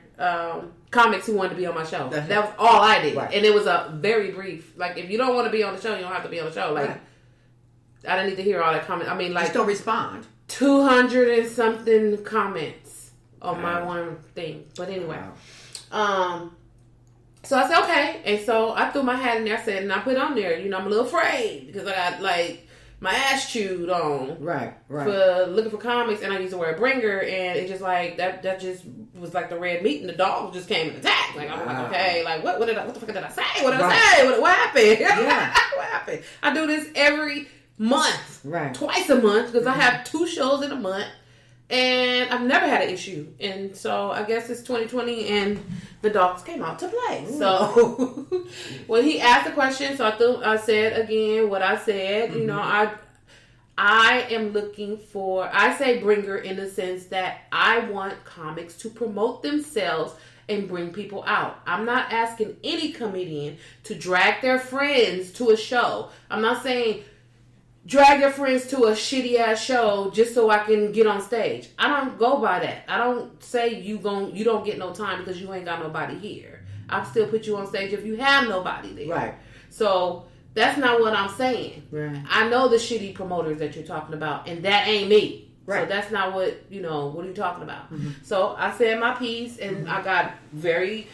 A: comics who wanted to be on my show. That was all I did. Right. And it was a very brief, like, if you don't want to be on the show, you don't have to be on the show. Like, right. I didn't need to hear all that comment. I mean, like,
B: just don't respond.
A: 200 and something comments on my one thing. But anyway, so I said, okay. And so I threw my hat in there, and I put on there, I'm a little afraid because I got, like, my ass chewed on. Right. For looking for comics, and I used the word bringer, and it just, like, that just was like the red meat, and the dog just came and attacked. Like, I was like, okay, like, what the fuck did I say? What did I say? What happened? Yeah. What happened? I do this every month. Right. Twice a month, because I have 2 shows in a month. And I've never had an issue. And so I guess it's 2020 and the dogs came out to play. Ooh. So when he asked the question, so I said again what I said. Mm-hmm. I am looking for, I say bringer in the sense that I want comics to promote themselves and bring people out. I'm not asking any comedian to drag their friends to a show. I'm not saying drag your friends to a shitty ass show just so I can get on stage. I don't go by that. I don't say you don't get no time because you ain't got nobody here. I'll still put you on stage if you have nobody there. Right. So that's not what I'm saying. Right. I know the shitty promoters that you're talking about, and that ain't me. Right. So that's not what are you talking about? Mm-hmm. So I said my piece, and I got very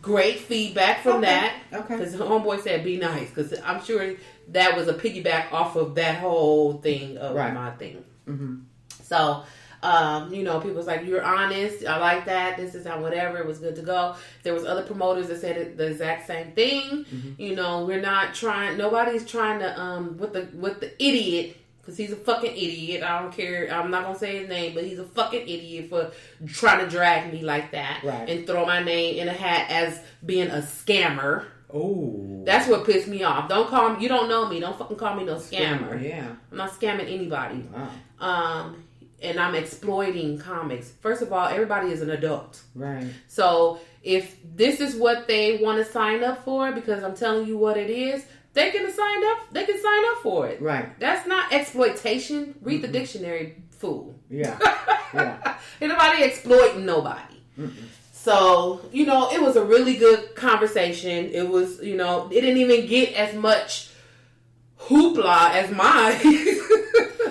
A: great feedback from that. Okay. Because the homeboy said be nice, because I'm sure that was a piggyback off of that whole thing of my thing. Mm-hmm. So, people was like, you're honest. I like that. This is how whatever. It was good to go. There was other promoters that said the exact same thing. Mm-hmm. We're not trying. Nobody's trying to what the idiot because he's a fucking idiot. I don't care. I'm not gonna say his name, but he's a fucking idiot for trying to drag me like that and throw my name in a hat as being a scammer. Oh, that's what pissed me off. Don't call me. You don't know me. Don't fucking call me no scammer.
B: Yeah,
A: I'm not scamming anybody.
B: Wow.
A: And I'm exploiting comics. First of all, everybody is an adult.
B: Right.
A: So if this is what they want to sign up for, because I'm telling you what it is, they can sign up. They can sign up for it.
B: Right.
A: That's not exploitation. Read the dictionary, fool.
B: Yeah. Yeah.
A: Ain't nobody exploiting nobody. So, it was a really good conversation. It was, it didn't even get as much hoopla as mine.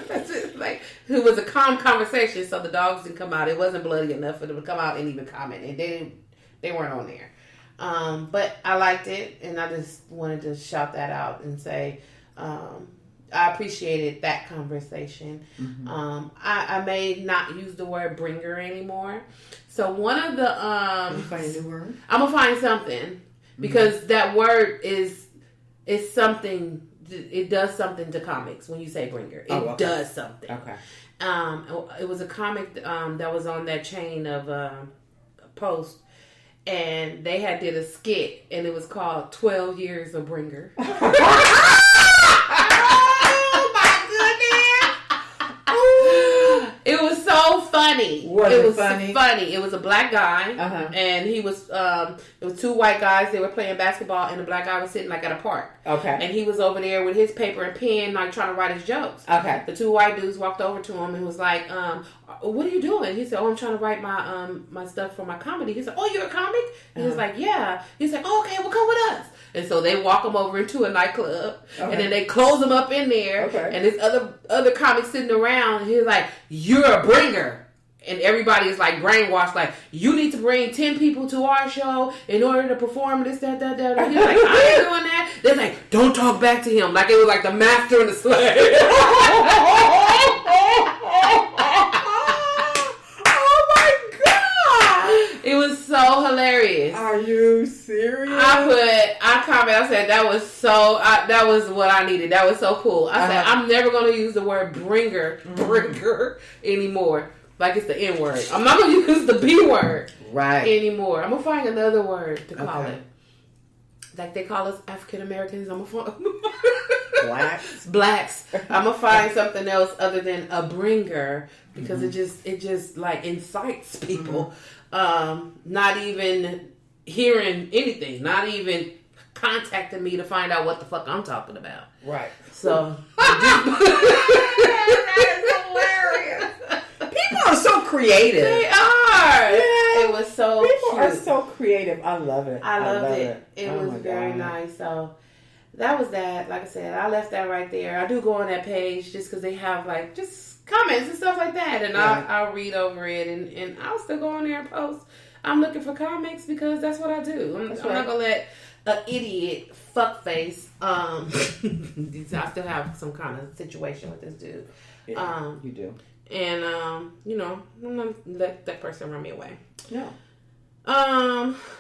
A: That's it. Like, it was a calm conversation, so the dogs didn't come out. It wasn't bloody enough for them to come out and even comment, and they weren't on there. But I liked it, and I just wanted to shout that out and say I appreciated that conversation. I may not use the word bringer anymore. So one of the
B: you find a new word?
A: I'm gonna find something because that word is something. It does something to comics when you say bringer. It does something.
B: Okay.
A: It was a comic that was on that chain of posts, and they did a skit, and it was called 12 Years of Bringer. It was so funny.
B: It was funny?
A: Funny. It was a black guy, and he was. It was two white guys. They were playing basketball, and the black guy was sitting like at a park.
B: Okay.
A: And he was over there with his paper and pen, like trying to write his jokes.
B: Okay.
A: The two white dudes walked over to him and was like, "What are you doing?" He said, "Oh, I'm trying to write my my stuff for my comedy." He said, "Oh, you're a comic?" And he was like, "Yeah." He's like, "Oh, okay, well, come with us." And so they walk him over into a nightclub, and then they close him up in there.
B: Okay.
A: And this other comic sitting around, and he's like, "You're a bringer." And everybody is like brainwashed, like, you need to bring 10 people to our show in order to perform this, that. He's like, I ain't doing that. They're like, don't talk back to him. Like it was like the master and the slave. Oh my God. It was so hilarious.
B: Are you serious?
A: I commented, I said, that was what I needed. That was so cool. I said, I'm never going to use the word bringer anymore. Like it's the N word. I'm not going to use the B word anymore. I'm going to find another word to call it. Like they call us African Americans. I'm going to find blacks. I'm going to find something else other than a bringer because it just like incites people. Not even hearing anything. Not even contacting me to find out what the fuck I'm talking about. Right. So
B: that is hilarious. People are so creative.
A: They are. Yeah. It was so
B: People
A: cute.
B: are so creative. I love it.
A: I loved it. It was very nice. So that was that. Like I said, I left that right there. I do go on that page just because they have like just comments and stuff like that. And I'll read over it and I'll still go on there and post. I'm looking for comics because that's what I do. I'm not going to let an idiot fuckface. I still have some kind of situation with this dude.
B: Yeah, you do.
A: And, I'm going to let that person run me away.
B: Yeah.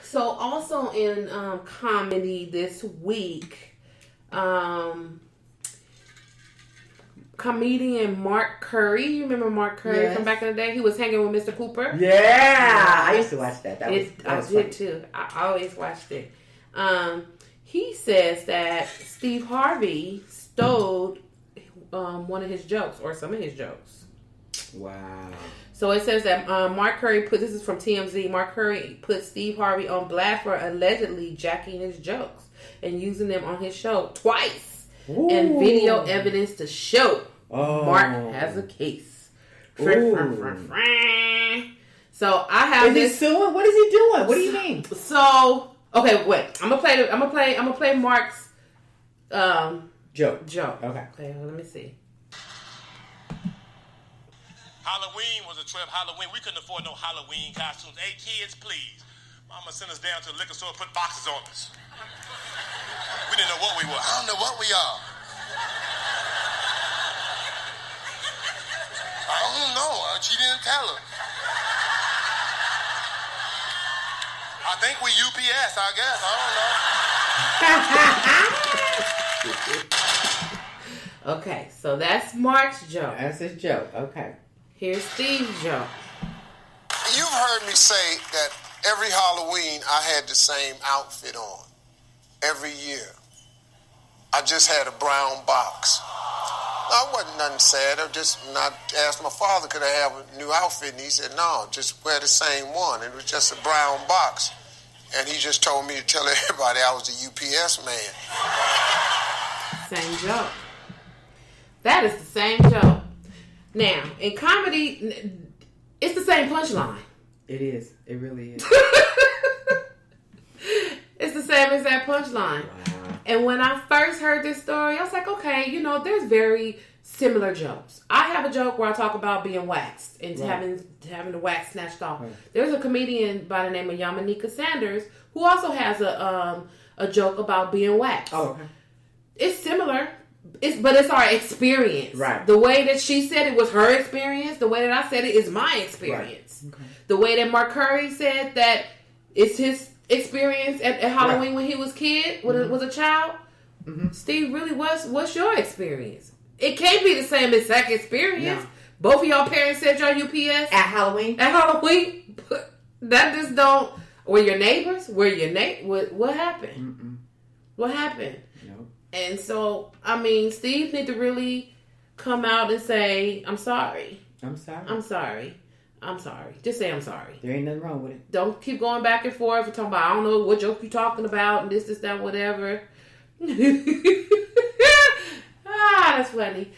A: So also in comedy this week, comedian Mark Curry. You remember Mark Curry from back in the day? He was hanging with Mr. Cooper.
B: Yeah, I used to watch that.
A: I did too. I always watched it. He says that Steve Harvey stole one of his jokes or some of his jokes.
B: Wow.
A: So it says that Mark Curry this is from TMZ, Mark Curry put Steve Harvey on blast for allegedly jacking his jokes and using them on his show twice. Ooh. And video evidence to show Mark has a case. So I have
B: Is he suing? What is he doing? What do you mean?
A: So okay, wait. I'm gonna play Mark's
B: joke.
A: Okay, let me see.
D: Halloween was a trip. Halloween, we couldn't afford no Halloween costumes. Hey, kids, please. Mama sent us down to the liquor store and put boxes on us. We didn't know what we were. I don't know what we are. I don't know. She didn't tell her. I think we UPS, I guess. I don't know.
A: Okay, so that's Mark's joke.
B: That's his joke. Okay.
A: Here's Steve's joke.
E: You've heard me say that every Halloween I had the same outfit on. Every year. I just had a brown box. I wasn't nothing sad. I just not asked my father, could I have a new outfit? And he said, no, just wear the same one. It was just a brown box. And he just told me to tell everybody I was a UPS man.
A: Same joke. That is the same joke. Now, in comedy, it's the same punchline.
B: It is. It really is.
A: It's the same exact punchline.
B: Wow.
A: And when I first heard this story, I was like, okay, there's very similar jokes. I have a joke where I talk about being waxed and having the wax snatched off. Right. There's a comedian by the name of Yamanika Sanders who also has a joke about being waxed.
B: Oh, okay.
A: It's similar. But it's our experience.
B: Right.
A: The way that she said it was her experience. The way that I said it is my experience. Right. Okay. The way that Mark Curry said that it's his experience at Halloween when he was was a child. Mm-hmm. Steve, really, what's your experience? It can't be the same exact experience. No. Both of y'all parents said y'all UPS
B: at Halloween.
A: But that just don't. Were your neighbors? What happened? Mm-mm. What happened? No. And so, I mean, Steve need to really come out and say, I'm sorry.
B: I'm sorry.
A: I'm sorry. I'm sorry. Just say I'm sorry.
B: There ain't nothing wrong with it.
A: Don't keep going back and forth and talking about, I don't know what joke you talking about and this, that, whatever. That's funny.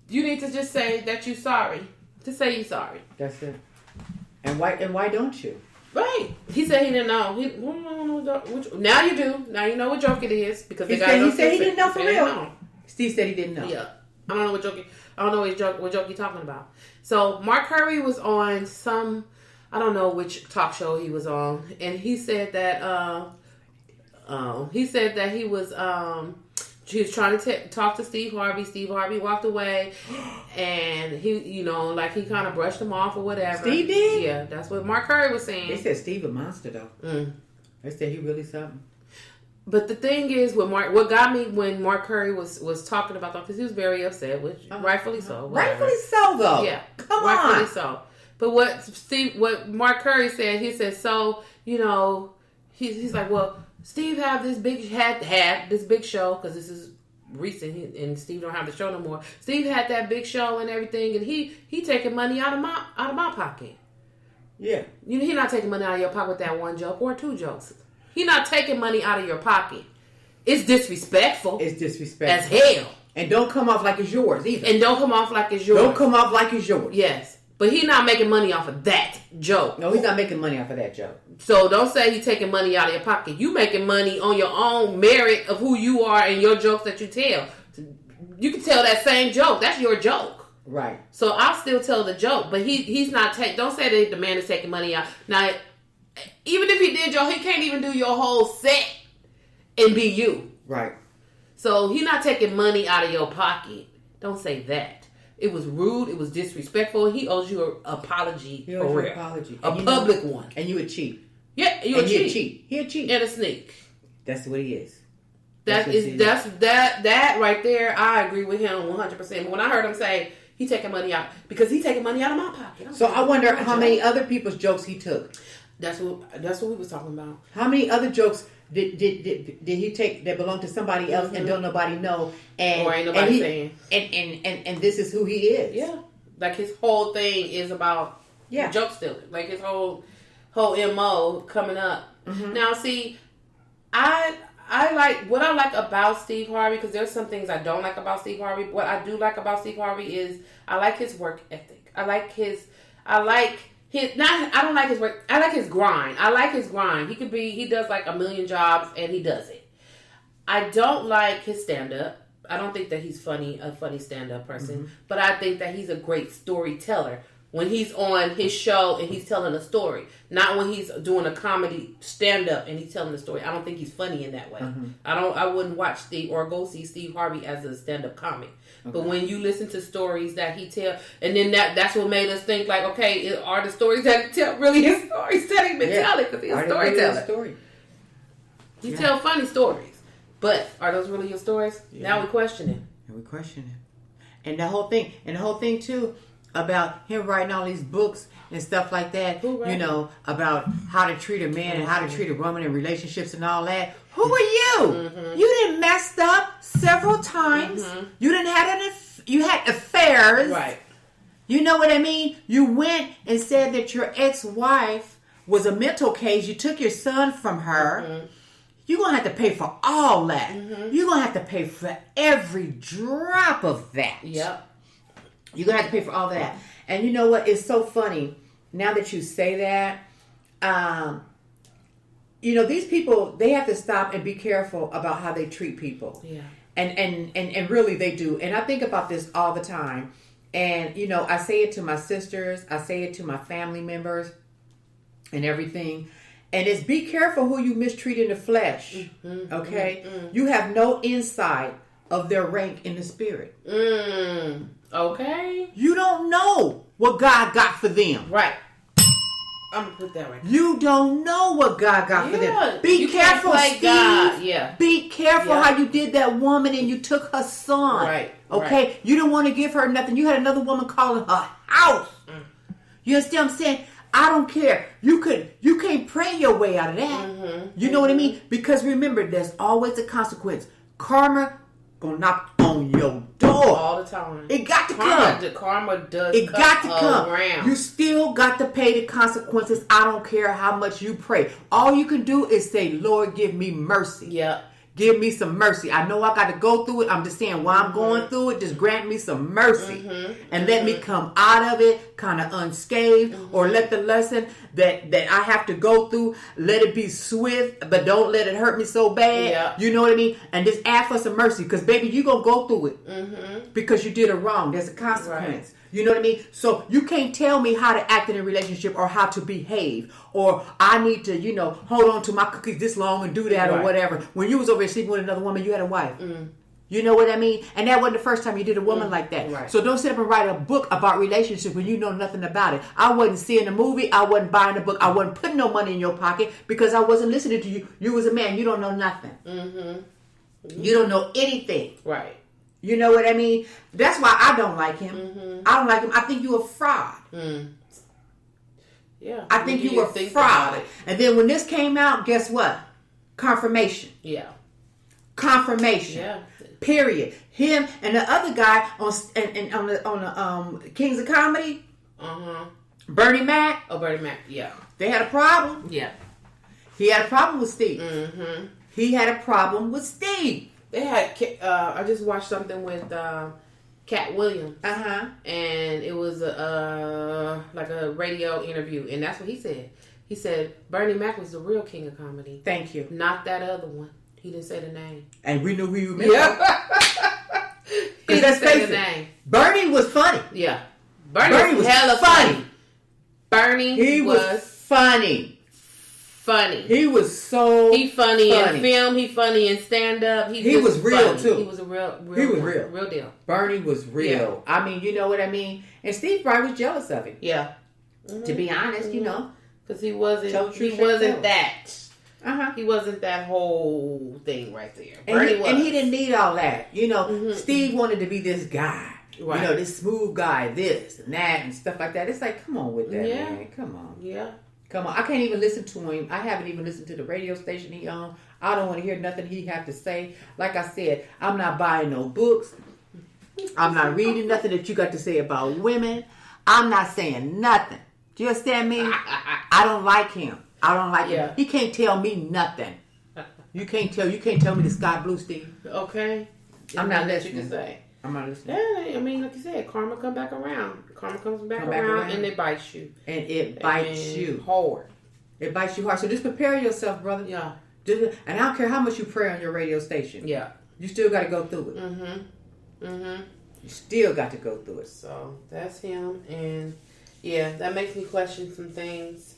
A: You need to just say that you're sorry. Just say you're sorry.
B: That's it. And why don't you?
A: Right. He said he didn't know. Now you do. Now you know what joke it is because
B: he said he didn't know for real. Steve said he didn't know.
A: Yeah. I don't know what joke. I don't know what joke you're talking about. So Mark Curry was on some, I don't know which talk show he was on, and he said that he was trying to talk to Steve Harvey. Steve Harvey walked away, and he kind of brushed him off or whatever.
B: Steve did?
A: Yeah, that's what Mark Curry was saying.
B: They said Steve a monster though. Mm. They said he really something.
A: But the thing is, what got me when Mark Curry was talking about that, because he was very upset, which rightfully so. Whatever.
B: Rightfully so, though.
A: Yeah,
B: come
A: rightfully
B: on.
A: so. But what Mark Curry said, he said, so he's like, well, Steve had this big show because this is recent, and Steve don't have the show no more. Steve had that big show and everything, and he taking money out of my pocket.
B: Yeah,
A: he not taking money out of your pocket with that one joke or two jokes. He not taking money out of your pocket. It's disrespectful.
B: It's disrespectful
A: as hell.
B: And don't come off like it's yours either.
A: Don't come off like it's yours. Yes. But he's not making money off of that joke.
B: No, he's not making money off of that joke.
A: So don't say he's taking money out of your pocket. You making money on your own merit of who you are and your jokes that you tell. You can tell that same joke. That's your joke.
B: Right.
A: So I'll still tell the joke. But he's not don't say that the man is taking money out. Now, even if he did he can't even do your whole set and be you.
B: Right.
A: So he's not taking money out of your pocket. Don't say that. It was rude. It was disrespectful. He owes you an apology.
B: He owes you an apology.
A: A public one.
B: And you a cheat.
A: Yeah, you a cheat.
B: He a cheat.
A: And a sneak.
B: That's what he is.
A: That right there, I agree with him 100%. But when I heard him say he taking money out, because he taking money out of my pocket.
B: So I wonder how many other people's jokes he took.
A: That's what we was talking about.
B: How many other jokes did he take that belonged to somebody else and don't nobody know?
A: Or ain't nobody saying.
B: And this is who he is.
A: Yeah. Like his whole thing is about joke stealing. Like his whole MO coming up. Mm-hmm. Now see, I like what I like about Steve Harvey, because there's some things I don't like about Steve Harvey. What I do like about Steve Harvey is I like his work ethic. I don't like his work. I like his grind. He does like a million jobs and he does it. I don't like his stand-up. I don't think that he's a funny stand-up person. Mm-hmm. But I think that he's a great storyteller when he's on his show and he's telling a story. Not when he's doing a comedy stand-up and he's telling a story. I don't think he's funny in that way. Mm-hmm. I wouldn't watch Steve or go see Steve Harvey as a stand-up comic. Okay. But when you listen to stories that he tells, and then that's what made us think like, okay, are the stories that he tell really his stories that he been telling? Because he's a storyteller. He tell funny stories. But are those really your stories? Yeah. Now we're questioning.
B: And we question it. And the whole thing too, about him writing all these books and stuff like that, you know, about how to treat a man and how to treat a woman in relationships and all that. Who are you? Mm-hmm. You didn't messed up several times. Mm-hmm. You didn't you had affairs.
A: Right.
B: You know what I mean? You went and said that your ex-wife was a mental case. You took your son from her. Mm-hmm. You're going to have to pay for all that. Mm-hmm. You're going to have to pay for every drop of that.
A: Yep.
B: You're going to have to pay for all that. And you know what? It's so funny. Now that you say that, you know, these people, they have to stop and be careful about how they treat people.
A: Yeah.
B: And really they do. And I think about this all the time. And, you know, I say it to my sisters. I say it to my family members and everything. And it's be careful who you mistreat in the flesh. Mm-hmm, okay? Mm-hmm. You have no insight of their rank in the spirit.
A: Okay.
B: You don't know what God got for them.
A: Right. I'm going to put that right.
B: You don't know what God got for them. Be careful, Steve.
A: God. Yeah.
B: Be careful how you did that woman and you took her son.
A: Right.
B: Okay?
A: Right.
B: You didn't want to give her nothing. You had another woman calling her house. You understand what I'm saying? I don't care. You can't pray your way out of that. Mm-hmm. You know what I mean? Because remember, there's always a consequence. Karma gonna knock on your door
A: all the time.
B: It got to come.
A: The karma does.
B: It got to come.
A: Around.
B: You still got to pay the consequences. I don't care how much you pray. All you can do is say, Lord, give me mercy.
A: Yep.
B: Give me some mercy. I know I got to go through it. I'm just saying while I'm going through it, just grant me some mercy. And let me come out of it kind of unscathed. Or let the lesson that I have to go through, let it be swift, but don't let it hurt me so bad.
A: Yep.
B: You know what I mean? And just ask for some mercy. Because, baby, you're going to go through it. Because you did it wrong. There's a consequence. Right. You know what I mean? So you can't tell me how to act in a relationship or how to behave. Or I need to, you know, hold on to my cookies this long and do that or whatever. When you was over here sleeping with another woman, you had a wife. You know what I mean? And that wasn't the first time you did a woman like that.
A: Right.
B: So don't sit up and write a book about relationships when you know nothing about it. I wasn't seeing the movie. I wasn't buying the book. I wasn't putting no money in your pocket because I wasn't listening to you. You was a man. You don't know nothing. You don't know anything.
A: Right.
B: You know what I mean? That's why I don't like him. I don't like him. I think you're a fraud.
A: Yeah.
B: I think you were a fraud. And then when this came out, guess what? Confirmation.
A: Yeah.
B: Confirmation.
A: Yeah.
B: Period. Him and the other guy on the Kings of Comedy. Bernie Mac.
A: Oh, Bernie Mac. Yeah.
B: They had a problem.
A: Yeah.
B: He had a problem with Steve. He had a problem with Steve.
A: They had. I just watched something with Cat Williams. And it was like a radio interview, and that's what he said. He said Bernie Mac was the real king of comedy.
B: Thank you.
A: Not that other one. He didn't say the name.
B: And we knew who you meant.
A: Yeah. He didn't say the name.
B: Bernie was funny.
A: Yeah. Bernie was hella funny. Bernie was funny. He was so
B: He
A: funny in film. He funny in stand up.
B: He was real too.
A: He was a real deal.
B: Bernie was real. Yeah. I mean, you know what I mean. And Steve probably was jealous of him.
A: Yeah.
B: To be honest, you know,
A: because he wasn't. He wasn't that. He wasn't that whole thing right there.
B: And he didn't need all that. You know, Steve wanted to be this guy. Right. You know, this smooth guy, this and that and stuff like that. It's like, come on with that, man. Come on.
A: Yeah.
B: Come on. I can't even listen to him. I haven't even listened to the radio station he on. I don't want to hear nothing he have to say. Like I said, I'm not buying no books. I'm not reading nothing that you got to say about women. I'm not saying nothing. Do you understand me? I don't like him. I don't like him. He can't tell me nothing. You can't tell me the sky blue, Steve.
A: Okay.
B: I'm not listening.
A: You can say.
B: I'm not listening.
A: Yeah, I mean, like you said, karma come back around. Karma comes back around and it bites you.
B: And it bites you
A: hard.
B: It bites you hard. So just prepare yourself, brother.
A: Yeah.
B: And I don't care how much you pray on your radio station.
A: Yeah.
B: You still got to go through it. You still got to go through it.
A: So that's him, and yeah, that makes me question some things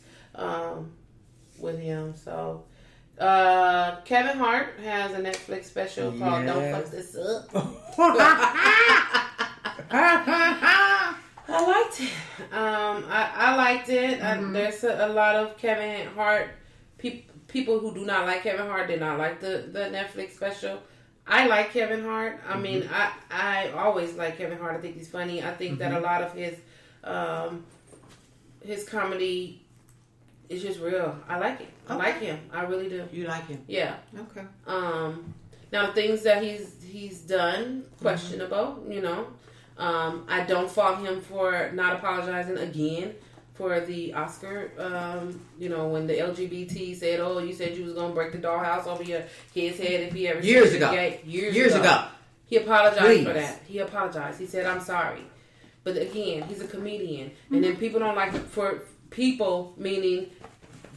A: with him. So Kevin Hart has a Netflix special called "Don't Fuck This Up." I liked it. I liked it. There's a lot of Kevin Hart people who do not like Kevin Hart did not like the Netflix special. I like Kevin Hart. I mean, I always like Kevin Hart. I think he's funny. I think that a lot of his comedy is just real. I like it. I like him. I really do.
B: You like him?
A: Yeah.
B: Okay.
A: Now the things that he's done, questionable. You know, I don't fault him for not apologizing again for the Oscar. You know, when the LGBT said, "Oh, you said you was gonna break the dollhouse over your kid's head if he ever
B: years ago."
A: Years ago. He apologized for that. He apologized. He said, "I'm sorry." But again, he's a comedian, and then people don't like for people, meaning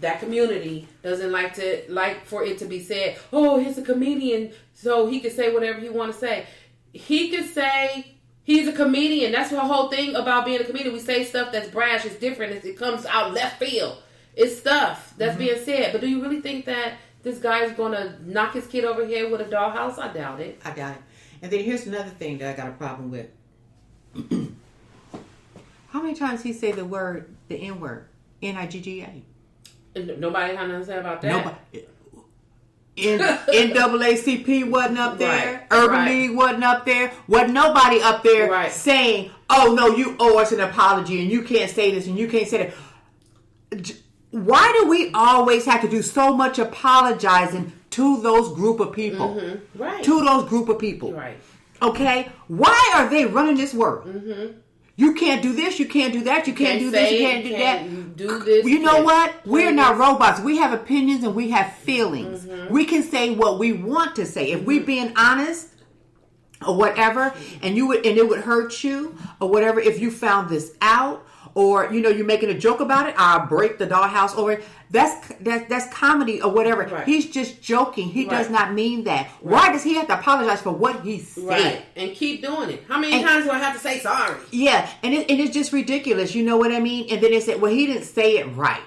A: that community doesn't like for it to be said, "Oh, he's a comedian, so he can say whatever he want to say." He could say he's a comedian. That's the whole thing about being a comedian. We say stuff that's brash. It's different. It comes out left field. It's stuff that's being said. But do you really think that this guy is going to knock his kid over here with a dollhouse? I doubt it.
B: I doubt it. And then here's another thing that I got a problem with. How many times he say the N word, Nigga?
A: Nobody had nothing to say about that.
B: NAACP wasn't up there. Urban League wasn't up there. Wasn't nobody up there saying, "Oh no, you owe us an apology, and you can't say this, and you can't say that." Why do we always have to do so much apologizing to those group of people?
A: Right.
B: To those group of people.
A: Right.
B: Okay. Why are they running this world? You can't do this. You can't do that. You can't do this. You can't do that.
A: Do this.
B: You know what? We're not robots. We have opinions and we have feelings. We can say what we want to say. If we being honest or whatever, and it would hurt you or whatever if you found this out, or you're making a joke about it. I'll break the dollhouse over. That's comedy or whatever.
A: Right.
B: He's just joking. He does not mean that. Why does he have to apologize for what he said?
A: Right. And keep doing it. How many times do I have to say sorry?
B: Yeah, and it's just ridiculous. You know what I mean? And then they said, well, he didn't say it right.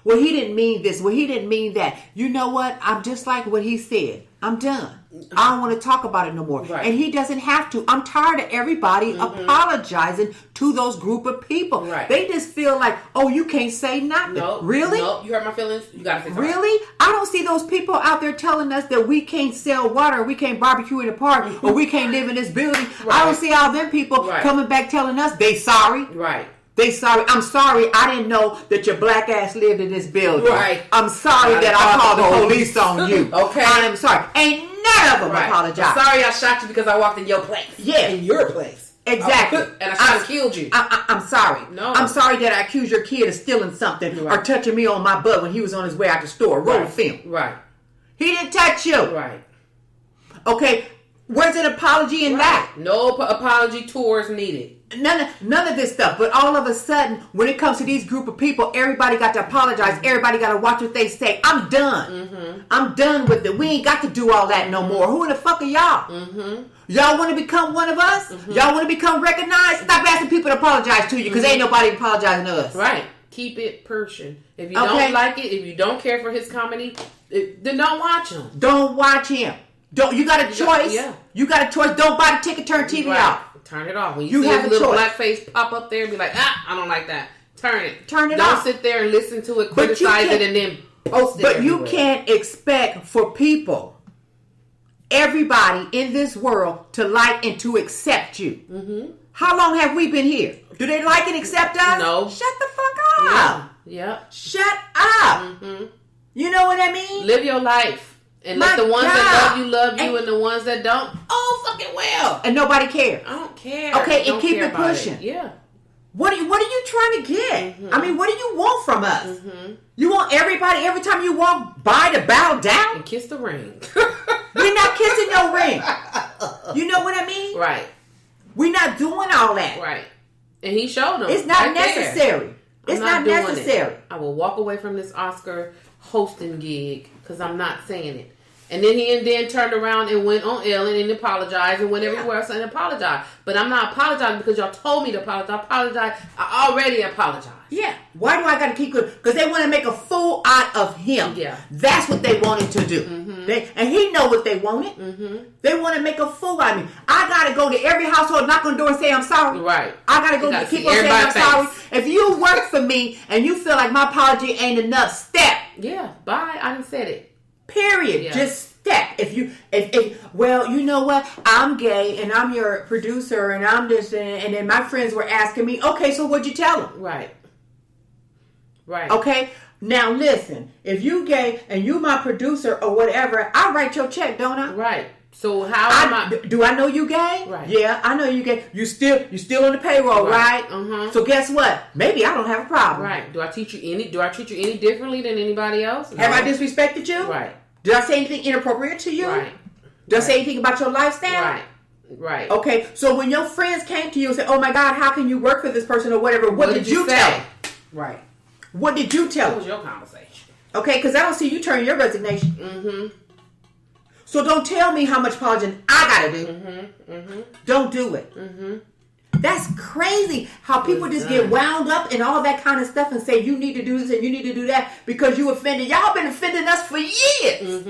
B: Well, he didn't mean this. Well, he didn't mean that. You know what? I'm just like what he said. I'm done. I don't want to talk about it no more.
A: Right.
B: And he doesn't have to. I'm tired of everybody apologizing to those group of people.
A: Right.
B: They just feel like, oh, you can't say nothing.
A: No.
B: Really?
A: No. You hurt my feelings. You got to say sorry.
B: Really? I don't see those people out there telling us that we can't sell water, or we can't barbecue in the park, or we can't live in this building. I don't see all them people coming back telling us they sorry.
A: Right.
B: They sorry. I'm sorry. I didn't know that your black ass lived in this building.
A: Right.
B: I'm sorry that I called the police on you.
A: Okay.
B: I am sorry. Ain't none of them apologize.
A: I'm sorry I shot you because I walked in your place.
B: Yeah.
A: In your place.
B: Exactly.
A: And I shot and killed you.
B: I'm sorry.
A: No.
B: I'm sorry that I accused your kid of stealing something or touching me on my butt when he was on his way out the store. Roll film.
A: Right.
B: He didn't touch you.
A: Right.
B: Okay. Where's an apology in that?
A: No apology tours needed.
B: None of this stuff. But all of a sudden, when it comes to these group of people, everybody got to apologize. Everybody got to watch what they say. I'm done. I'm done with it. We ain't got to do all that no more. Who in the fuck are y'all? Y'all want to become one of us? Y'all want to become recognized? Stop asking people to apologize to you, because ain't nobody apologizing to us.
A: Right. Keep it Persian. If you don't like it, if you don't care for his comedy, then don't watch him.
B: Don't watch him. You got a choice. You got a choice. Don't buy the ticket. Turn TV off.
A: Turn it off. When you see
B: have
A: a little
B: choice.
A: black face pop up there and be like, I don't like that. Turn it.
B: Turn it
A: don't
B: off.
A: Don't sit there and listen to it, criticize it, and then post it.
B: But
A: everywhere.
B: you can't expect for people, everybody in this world, to like and to accept you. How long have we been here? Do they like and accept us?
A: No.
B: Shut the fuck up.
A: Yeah.
B: Shut up. You know what I mean?
A: Live your life. And let the ones that love you, and the ones that don't, fucking well.
B: And nobody cares.
A: I don't care.
B: Okay, and keep it pushing.
A: Yeah.
B: What are you trying to get? I mean, what do you want from us? You want everybody, every time you walk by, to bow down?
A: And kiss the ring.
B: We're not kissing no ring. You know what I mean?
A: Right.
B: We're not doing all that.
A: Right. And he showed them.
B: It's not necessary. It's not necessary.
A: I will walk away from this Oscar hosting gig because I'm not saying it. And then he turned around and went on Ellen and apologized and went everywhere else and apologized. But I'm not apologizing because y'all told me to apologize. I already apologized.
B: Yeah. Why do I got to keep going? Because they want to make a fool out of him.
A: Yeah.
B: That's what they wanted to do. And he know what they wanted. They want to make a fool out of me. I got to go to every household, knock on the door and say I'm sorry.
A: Right.
B: I got to go keep on saying I'm sorry. If you work for me and you feel like my apology ain't enough, step.
A: Yeah. Bye. I done said it.
B: Period.
A: Yeah.
B: Just step. If well, you know what? I'm gay and I'm your producer and I'm this and then my friends were asking me, okay, so what'd you tell them?
A: Right. Right.
B: Okay. Now listen, if you gay and you my producer or whatever, I write your check, don't I?
A: Right. So how am I?
B: Do I know you gay?
A: Right.
B: Yeah, I know you gay. You still on the payroll, right? So guess what? Maybe I don't have a problem.
A: Right. Do I treat you any differently than anybody else? No.
B: Have I disrespected you?
A: Right.
B: Did I say anything inappropriate to you?
A: Right.
B: Did I say anything about your lifestyle?
A: Right. Right.
B: Okay. So when your friends came to you and said, "Oh my God, how can you work for this person or whatever?" What did you tell them?
A: Right.
B: What did you tell them?
A: What was your conversation?
B: Okay, because I don't see you turn your resignation.
A: Mm-hmm.
B: So don't tell me how much apologizing I gotta do. Don't do it. That's crazy how people just get wound up in all that kind of stuff and say you need to do this and you need to do that because you offended. Y'all been offending us for years.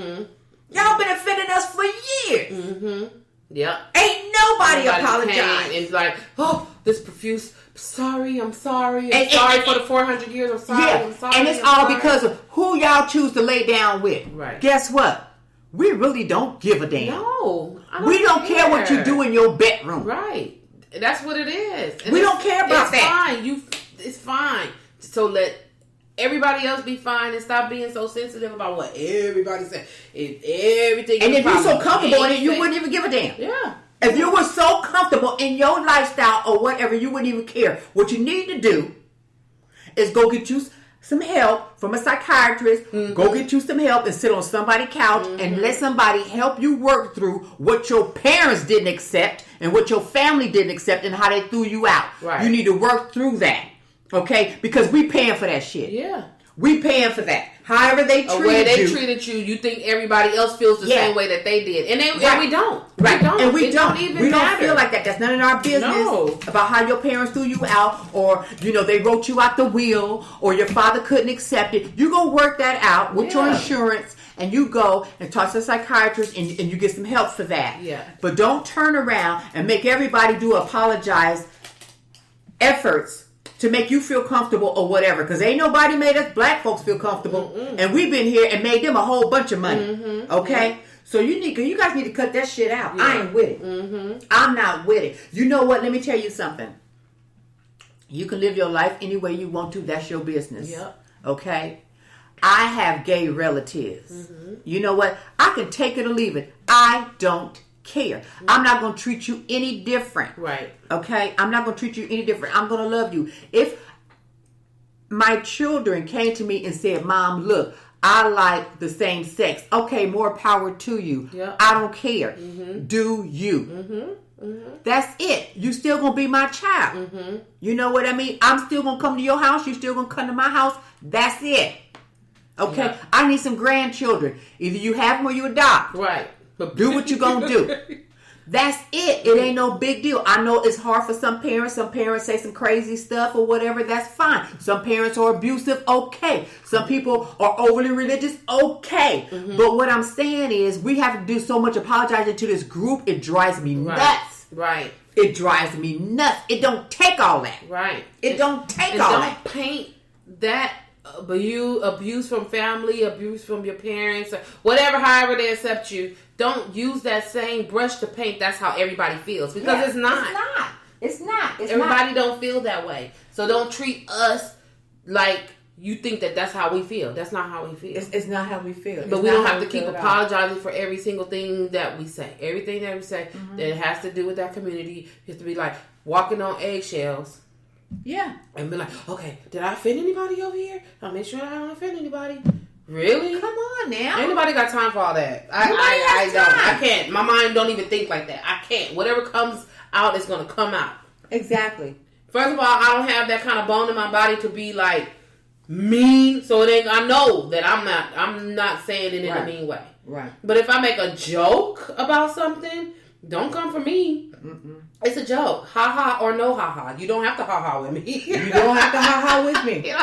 B: Y'all been offending us for years.
A: Yeah.
B: Ain't nobody apologized.
A: And like, oh, this profuse. Sorry, I'm sorry. I'm sorry for the 400 years. I'm sorry.
B: Yeah.
A: I'm sorry.
B: And it's all because of who y'all choose to lay down with.
A: Right.
B: Guess what? We really don't give a damn.
A: No, I don't
B: we don't care what you do in your bedroom.
A: Right. That's what it is. And
B: we don't care about that.
A: Fine. It's fine. So let everybody else be fine and stop being so sensitive about what everybody says. Everything.
B: And if you're so comfortable in it, you wouldn't even give a damn.
A: Yeah.
B: If you were so comfortable in your lifestyle or whatever, you wouldn't even care. What you need to do is go get you some help from a psychiatrist. Go get you some help and sit on somebody's couch and let somebody help you work through what your parents didn't accept and what your family didn't accept and how they threw you out.
A: Right.
B: You need to work through that. Okay? Because we paying for that shit.
A: Yeah.
B: We paying for that. However they
A: treated you, you think everybody else feels the same way that they did. And we don't.
B: Right. We don't
A: matter.
B: feel like that. That's none of our business about how your parents threw you out or, they wrote you out the will or your father couldn't accept it. You go work that out with your insurance and you go and talk to a psychiatrist and you get some help for that.
A: Yeah.
B: But don't turn around and make everybody do apologize efforts to make you feel comfortable or whatever. Because ain't nobody made us black folks feel comfortable. And we've been here and made them a whole bunch of money. Okay? Yeah. So you guys need to cut that shit out. Yeah. I ain't with it. I'm not with it. You know what? Let me tell you something. You can live your life any way you want to. That's your business.
A: Yep.
B: Okay? I have gay relatives. You know what? I can take it or leave it. I don't care. I'm not going to treat you any different.
A: Right.
B: Okay? I'm not going to treat you any different. I'm going to love you. If my children came to me and said, Mom, look, I like the same sex. Okay, more power to you.
A: Yep.
B: I don't care. Do you. That's it. You still going to be my child. You know what I mean? I'm still going to come to your house. You still going to come to my house. That's it. Okay? Yeah. I need some grandchildren. Either you have them or you adopt.
A: Right.
B: But do what you gonna do. That's it. It ain't no big deal. I know it's hard for some parents. Some parents say some crazy stuff or whatever. That's fine. Some parents are abusive. Okay. Some people are overly religious. Okay. But what I'm saying is we have to do so much apologizing to this group. It drives me nuts.
A: Right.
B: It drives me nuts. It don't take all that.
A: Right.
B: It don't take all that.
A: Don't paint that. But you abuse from family, abuse from your parents, whatever, however they accept you. Don't use that same brush to paint. That's how everybody feels because it's not.
B: It's not.
A: Everybody don't feel that way. So don't treat us like you think that that's how we feel. That's not how we feel.
B: It's not how we feel.
A: But we don't have to keep apologizing for every single thing that we say. Everything that we say that has to do with that community has to be like walking on eggshells.
B: Yeah.
A: And be like, okay, did I offend anybody over here? I'll make sure I don't offend anybody. Really?
B: Come on now.
A: Ain't nobody got time for all that. I don't. I can't. My mind don't even think like that. I can't. Whatever comes out is going to come out.
B: Exactly.
A: First of all, I don't have that kind of bone in my body to be like mean. So it ain't, I know that I'm not saying it in a mean way.
B: Right.
A: But if I make a joke about something, don't come for me. It's a joke. Ha ha or no ha ha. You don't have to ha ha with me.
B: You don't have to ha ha with me.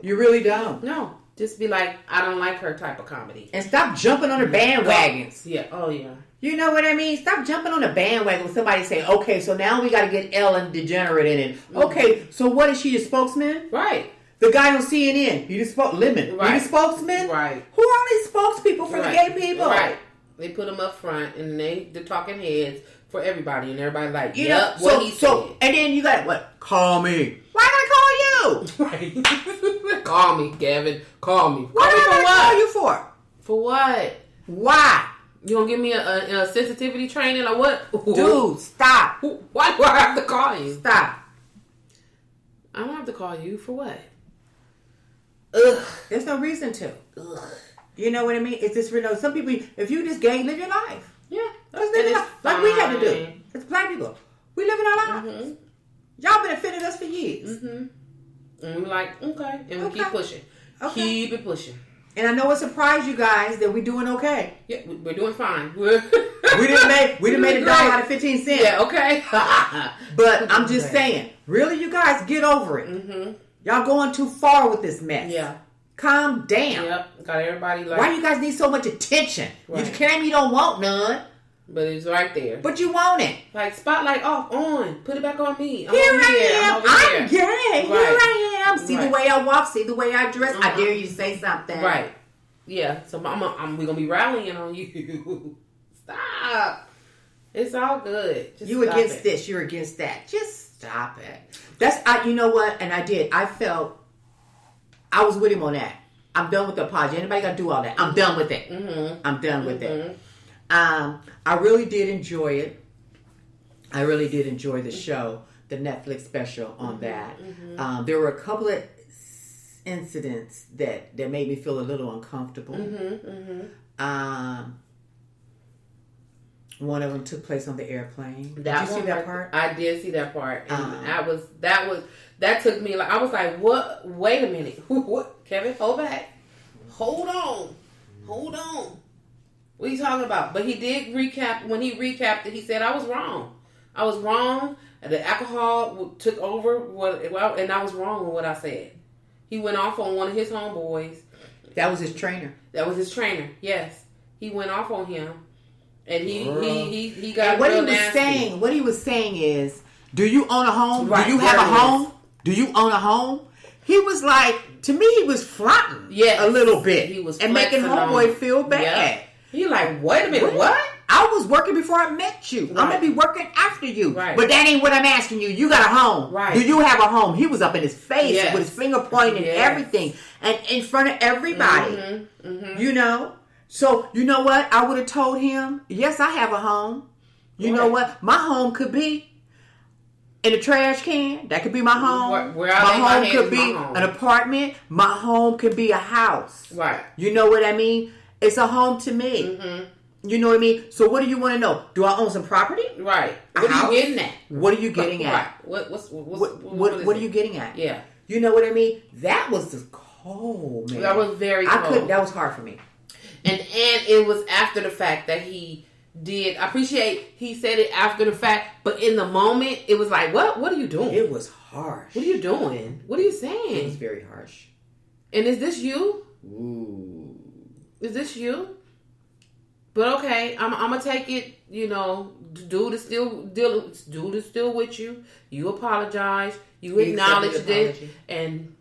B: You really don't.
A: No. Just be like, I don't like her type of comedy.
B: And stop jumping on the bandwagons.
A: Yeah. Oh, yeah.
B: You know what I mean? Stop jumping on the bandwagon when somebody say, okay, so now we got to get Ellen DeGenerate in it. Okay, so what is she, a spokesman?
A: Right.
B: The guy on CNN, he the Lemon,
A: Right.
B: he the spokesman.
A: Right.
B: Who are these spokespeople for the gay people?
A: Right. They put them up front, and the talking heads for everybody, and everybody like,
B: You
A: yep,
B: know,
A: what he said.
B: And then you got what? Call me. Why I gotta call you?
A: Right. Call me, Gavin. Call me.
B: What
A: Call me
B: am I
A: for
B: gonna
A: what?
B: call you for?
A: For what?
B: Why?
A: You gonna give me a sensitivity training or what?
B: Dude, stop.
A: Why do I have to call you?
B: Stop.
A: I don't have to call you for what? Ugh.
B: There's no reason to.
A: Ugh.
B: You know what I mean? It's just, some people, if you just gay, live your life.
A: Yeah.
B: Let's live your life. Like we had to do. As black people. We live in our lives.
A: Mm-hmm.
B: Y'all been offending us for years.
A: Mm-hmm. And we're like, okay. And we
B: Okay.
A: keep pushing.
B: Okay.
A: Keep it pushing.
B: And I know it surprised you guys that we're doing okay.
A: Yeah, we're doing fine.
B: We didn't make $1 out of 15 cents.
A: Yeah, okay.
B: But I'm just saying, really, you guys get over it.
A: Mm-hmm.
B: Y'all going too far with this mess.
A: Yeah.
B: Calm down.
A: Yep. Got everybody like.
B: Why you guys need so much attention?
A: Right.
B: You claim you don't want none,
A: But it's right there.
B: but you want it.
A: Like, spotlight off, on. Put it back on me. I'm
B: Here
A: over here.
B: I am.
A: over
B: I'm
A: here.
B: gay. Here
A: Right.
B: I am. See the
A: Right.
B: way I walk. See the way I dress. I
A: Uh-huh.
B: dare you to say something.
A: Right. Yeah. So we're going to be rallying on you. Stop. It's all good. Just
B: You
A: stop
B: against
A: it.
B: this. You're against that. Just stop it. You know what? And I did. I felt I was with him on that. I'm done with the apology. Anybody got to do all that? I'm done with it.
A: Mm-hmm.
B: I'm done with it. I really did enjoy it. I really did enjoy the show, the Netflix special on that. There were a couple of incidents that made me feel a little uncomfortable. One of them took place on the airplane. Did you see that part?
A: I did see that part, and that took me like I was like, what? Wait a minute, what? Kevin, hold back, hold on. What are you talking about? But he did recap. When he recapped it, he said, I was wrong. The alcohol took over, and I was wrong with what I said. He went off on one of his homeboys.
B: That was his trainer.
A: Yes. He went off on him. And he got
B: and what
A: real
B: he was
A: nasty.
B: What he was saying is, do you own a home?
A: Right,
B: Do you have
A: there
B: a
A: it is.
B: home? Do you own a home? He was like, to me, he was fronting
A: Yes.
B: a little bit.
A: He was
B: and making
A: flexing
B: homeboy
A: on.
B: feel bad.
A: Yep. He like, wait a minute, what?
B: I was working before I met you. I'm
A: Right.
B: going to be working after you.
A: Right.
B: But that ain't what I'm asking you. You got a home.
A: Right.
B: Do you have a home? He was up in his face
A: Yes.
B: with his finger pointing and
A: Yes.
B: everything. And in front of everybody.
A: Mm-hmm.
B: You know? So, you know what? I would have told him, yes, I have a home. You know what? My home could be in a trash can. That could be my home.
A: Where I
B: my
A: lay my
B: home
A: head
B: could
A: is
B: be
A: my home.
B: an apartment. My home could be a house.
A: Right.
B: You know what I mean? It's a home to me.
A: Mm-hmm.
B: You know what I mean? So what do you want to know? Do I own some property?
A: Right.
B: A
A: What
B: house?
A: are you getting at?
B: What are you getting
A: Right.
B: at?
A: What
B: What are you getting at?
A: Yeah.
B: You know what I mean? That was just cold, man.
A: That was very
B: I
A: cold.
B: couldn't. That was hard for me.
A: And it was after the fact that he did. I appreciate he said it after the fact, but in the moment it was like, what? What are you doing?
B: It was harsh.
A: What are you doing? What are you
B: It was
A: saying?
B: very harsh.
A: And is this you?
B: Ooh.
A: Is this you? But okay, I'm gonna take it. You know, dude is still with you. You apologize. You
B: He
A: acknowledge
B: accepted the
A: it
B: apology.
A: and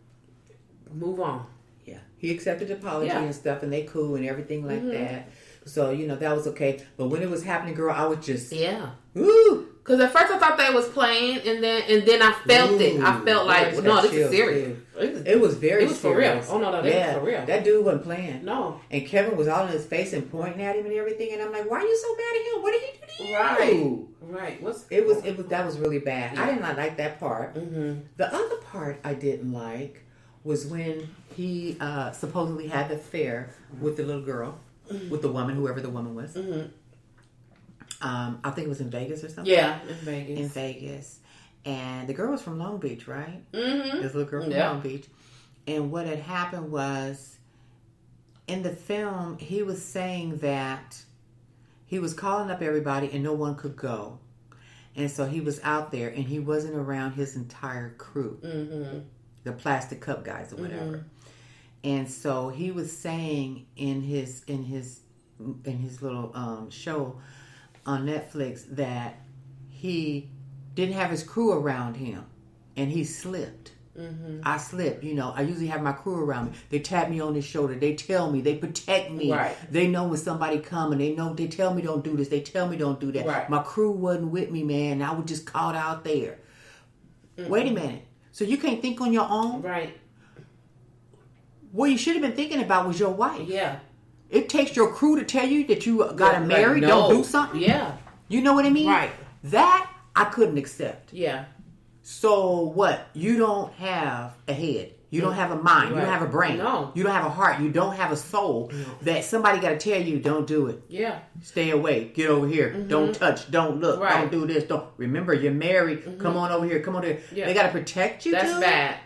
A: move on.
B: Yeah, he accepted the apology
A: Yeah.
B: and stuff, and they cool and everything like that. So that was okay. But when it was happening, girl, I was just
A: Yeah.
B: ooh.
A: Because at first I thought they was playing, and then I felt it. I felt like,
B: Ooh,
A: no,
B: that
A: this is
B: chills,
A: serious.
B: It was very
A: It was for real.
B: serious.
A: Oh, no, that was for real.
B: That dude wasn't playing.
A: No.
B: And Kevin was all in his face and pointing at him and everything. And I'm like, why are you so mad at him? What did he do to you?
A: Right.
B: That was really bad. I did not like that part.
A: Mm-hmm.
B: The other part I didn't like was when he supposedly had the affair with the little girl, with the woman, whoever the woman was.
A: Mm-hmm.
B: I think it was in Vegas or something.
A: Yeah, in Vegas.
B: In Vegas. And the girl was from Long Beach, right?
A: Mm-hmm.
B: This little girl from Long Beach. And what had happened was, in the film, he was saying that he was calling up everybody and no one could go. And so he was out there and he wasn't around his entire crew.
A: Mm-hmm.
B: The plastic cup guys or whatever.
A: Mm-hmm.
B: And so he was saying in his little show on Netflix that he didn't have his crew around him and he slipped. I slip. I usually have my crew around me. They tap me on the shoulder. They tell me. They protect me.
A: Right. They
B: know when somebody coming. They tell me don't do this. They tell me don't do that.
A: Right.
B: My crew wasn't with me, man. I was just caught out there. Wait a minute. So you can't think on your own?
A: Right.
B: What you should have been thinking about was your wife.
A: Yeah.
B: It takes your crew to tell you that you got to marry, don't do something.
A: Yeah.
B: You know what I mean?
A: Right.
B: That I couldn't accept.
A: Yeah.
B: So what? You don't have a head. You don't have a mind.
A: Right.
B: You don't have a brain.
A: No.
B: You don't have a heart. You don't have a soul.
A: No.
B: That somebody got to tell you, don't do it.
A: Yeah.
B: Stay away. Get over here. Don't touch. Don't look.
A: Right.
B: Don't do this. Don't. Remember, you're married. Come on over here. Come on here.
A: Yeah.
B: They got to protect you.
A: That's
B: dude.
A: bad.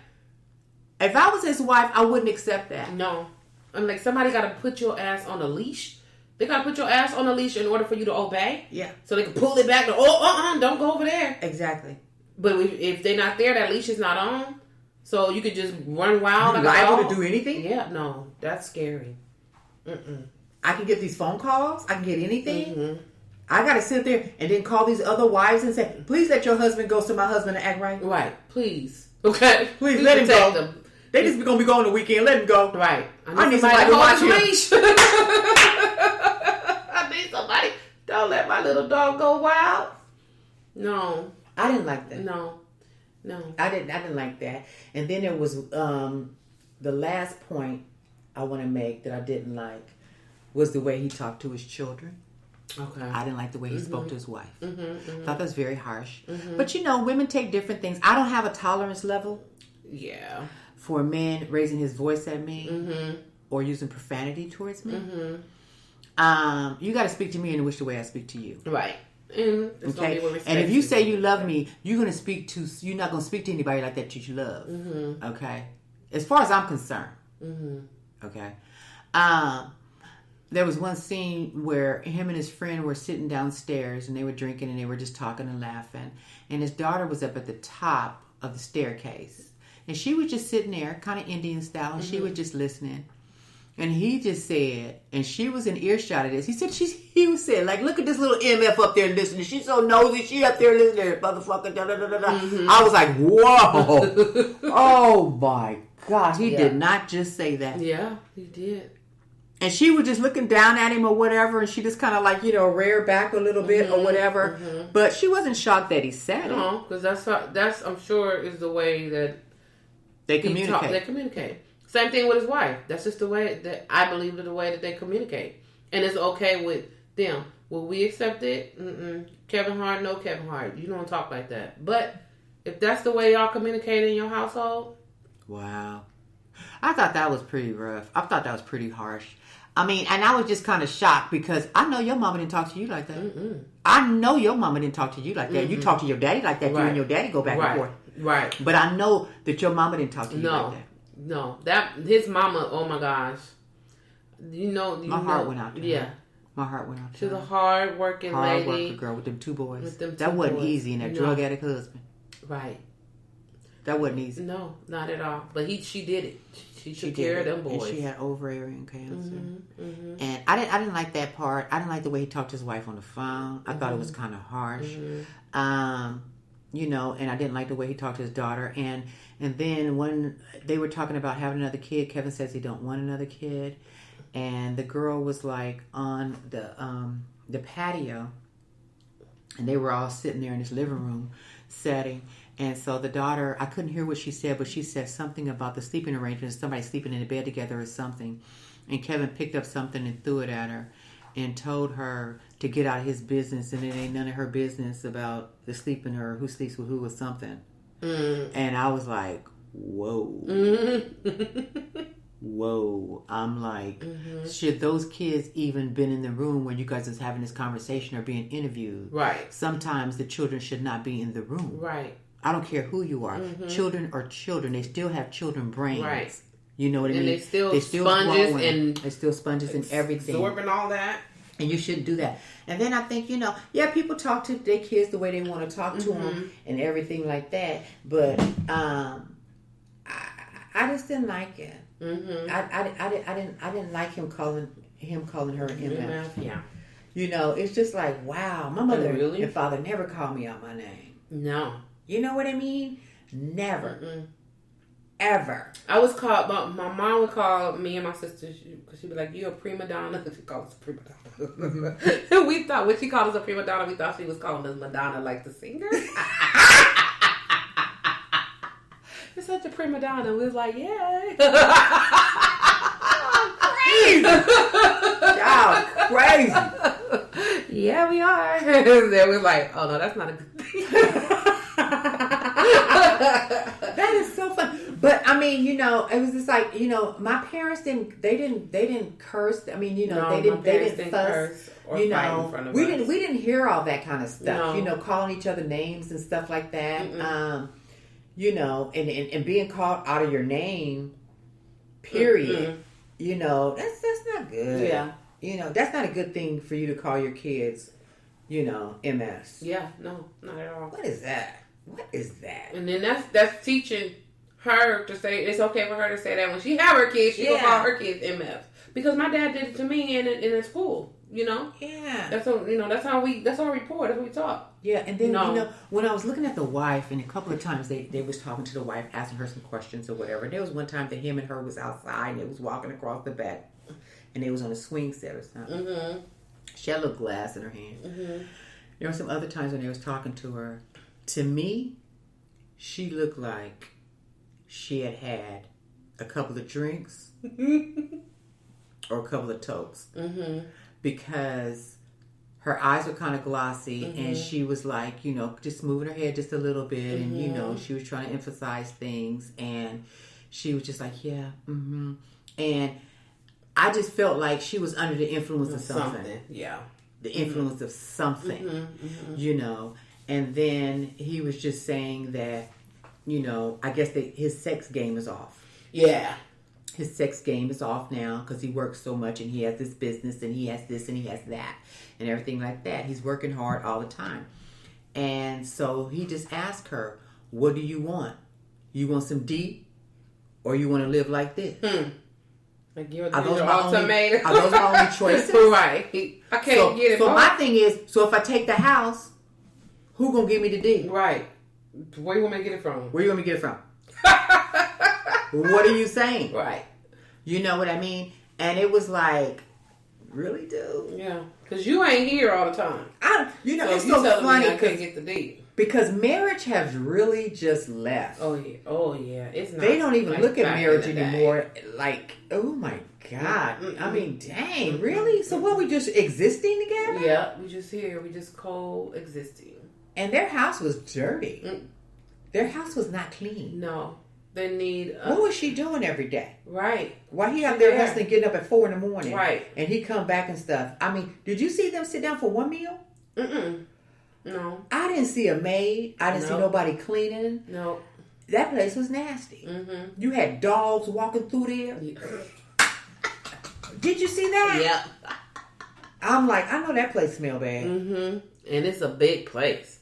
B: If I was his wife, I wouldn't accept that.
A: No. I'm like, somebody got to put your ass on a leash. They got to put your ass on a leash in order for you to obey.
B: Yeah.
A: So they can pull it back. Don't go over there.
B: Exactly.
A: But if they're not there, that leash is not on. So you could just run wild.
B: You're liable to do anything?
A: Yeah, no. That's scary.
B: I can get these phone calls. I can get anything. I got to sit there and then call these other wives and say, please let your husband go so my husband to act right.
A: Right. Please. Okay?
B: Please let him
A: protect
B: go.
A: Them.
B: They just going to be going the weekend. Let him go.
A: Right.
B: I need somebody to watch him.
A: Leash. I need somebody. Don't let my little dog go wild. No.
B: I didn't like that.
A: No.
B: I didn't like that. And then there was the last point I want to make that I didn't like was the way he talked to his children.
A: Okay.
B: I didn't like the way he spoke to his wife. Thought that was very harsh. But women take different things. I don't have a tolerance level.
A: Yeah.
B: For a man raising his voice at me or using profanity towards me. You got to speak to me in the way I speak to you.
A: Right. And
B: okay. And if you say you love me, you're not going to speak to anybody like that you love. Okay. As far as I'm concerned. Okay. There was one scene where him and his friend were sitting downstairs and they were drinking and they were just talking and laughing. And his daughter was up at the top of the staircase. And she was just sitting there, kind of Indian style, and she was just listening. And he just said, and she was in earshot of this. He was saying, like, look at this little MF up there listening. She's so nosy. She up there listening to motherfucker. Da, da, da, da, da. I was like, whoa. Oh, my God. He did not just say that.
A: Yeah, he did.
B: And she was just looking down at him or whatever. And she just kind of like, reared back a little bit or whatever. But she wasn't shocked that he said it.
A: No, because that's I'm sure, is the way that
B: they communicate.
A: They communicate. Same thing with his wife. That's just the way that I believe the way that they communicate. And it's okay with them. Will we accept it? Kevin Hart, no Kevin Hart. You don't talk like that. But if that's the way y'all communicate in your household.
B: Wow. I thought that was pretty rough. I thought that was pretty harsh. I mean, and I was just kind of shocked because I know your mama didn't talk to you like that. I know your mama didn't talk to you like that. You talk to your daddy like that. Right. You and your daddy go back and forth.
A: Right.
B: But I know that your mama didn't talk to you like that.
A: No, his mama. Oh my gosh,
B: my heart went out to her. Yeah, my heart went out to her.
A: She's a hard-working lady.
B: Hard-working girl with them two boys. That wasn't easy, and that drug addict husband.
A: Right.
B: That wasn't easy.
A: No, not at all. But she did it. She took care of them boys.
B: And she had ovarian cancer. And I didn't like that part. I didn't like the way he talked to his wife on the phone. I thought it was kind of harsh. And I didn't like the way he talked to his daughter. And then when they were talking about having another kid, Kevin says he don't want another kid. And the girl was like on the patio, and they were all sitting there in this living room setting. And so the daughter, I couldn't hear what she said, but she said something about the sleeping arrangements, somebody sleeping in the bed together or something. And Kevin picked up something and threw it at her and told her to get out of his business, and it ain't none of her business about the sleeping or who sleeps with who or something. And I was like, whoa. Whoa. I'm like, should those kids even been in the room when you guys is having this conversation or being interviewed?
A: Right.
B: Sometimes the children should not be in the room.
A: Right.
B: I don't care who you are. Children are children. They still have children brains.
A: Right.
B: You know what I mean?
A: They still sponges
B: growing.
A: and
B: they still sponges and everything.
A: Absorbing all that.
B: And you shouldn't do that. And then I think, people talk to their kids the way they want to talk to them and everything like that. But I just didn't like it. I didn't like him calling her an MF.
A: Yeah.
B: It's just like, wow, my mother
A: and
B: father never called me out my name.
A: No.
B: You know what I mean? Never. ever.
A: I was called. My mom would call me and my sister because she'd be like, "You're a prima donna." She called us a prima donna. And we thought when she called us a prima donna, we thought she was calling us Madonna, like the singer. You're such a prima donna. We was like, "Yay!"
B: Y'all crazy.
A: Yeah, we are. And then we was like, "Oh no, that's not a good thing."
B: That is so fun. But I mean, it was just like, my parents didn't curse. I mean,
A: No,
B: they didn't fuss.
A: curse or fight in front of
B: we
A: us.
B: we didn't hear all that kind of stuff.
A: No.
B: Calling each other names and stuff like that. And being called out of your name, period. That's not good.
A: Yeah.
B: That's not a good thing for you to call your kids, MS.
A: Yeah, no, not at all.
B: What is that? What is that?
A: And then that's teaching her to say it's okay for her to say that when she have her kids, she will call her kids MF. Because my dad did it to me in school.
B: Yeah.
A: That's how that's our report. That's what we taught.
B: Yeah, and then when I was looking at the wife, and a couple of times they was talking to the wife, asking her some questions or whatever. There was one time that him and her was outside, and they was walking across the back, and they was on a swing set or something. Mm-hmm. She had a little glass in her hand. Mm-hmm. There were some other times when they was talking to her. To me, she looked like she had a couple of drinks or a couple of tokes. Mm-hmm. Because her eyes were kind of glossy, and she was like, just moving her head just a little bit, and she was trying to emphasize things, and she was just like, yeah, and I just felt like she was under the influence of something.
A: Yeah,
B: the influence of something, and then he was just saying that, I guess his sex game is off.
A: Yeah.
B: His sex game is off now because he works so much, and he has this business, and he has this, and he has that, and everything like that. He's working hard all the time. And so he just asked her, what do you want? You want some D, or you want to live like this?
A: Like your
B: are those
A: ultimatum.
B: Are those my only choices?
A: Right. I can't get it.
B: So my thing is, so if I take the house, who gonna give me the D?
A: Right. Where you want me to get it from?
B: Where you want me to get it from? What are you saying?
A: Right.
B: You know what I mean? And it was like, really, dude?
A: Yeah. Because you ain't here all the time.
B: It's so funny.
A: I couldn't get the D.
B: Because marriage has really just left.
A: Oh, yeah. Oh, yeah. It's not.
B: They don't even
A: like
B: look at marriage
A: in the
B: anymore. Like, oh my God. I mean, dang, really? So what, we just existing together?
A: Yeah. We just here. We just coexisting.
B: And their house was dirty. Their house was not clean.
A: No. They need...
B: what was she doing every day?
A: Right.
B: Why he out there hustling, getting up at 4 a.m?
A: Right.
B: And he come back and stuff. I mean, did you see them sit down for one meal?
A: No.
B: I didn't see a maid. I didn't see nobody cleaning.
A: No.
B: That place was nasty. You had dogs walking through there.
A: Yeah.
B: Did you see that?
A: Yeah.
B: I'm like, I know that place smell bad.
A: And it's a big place.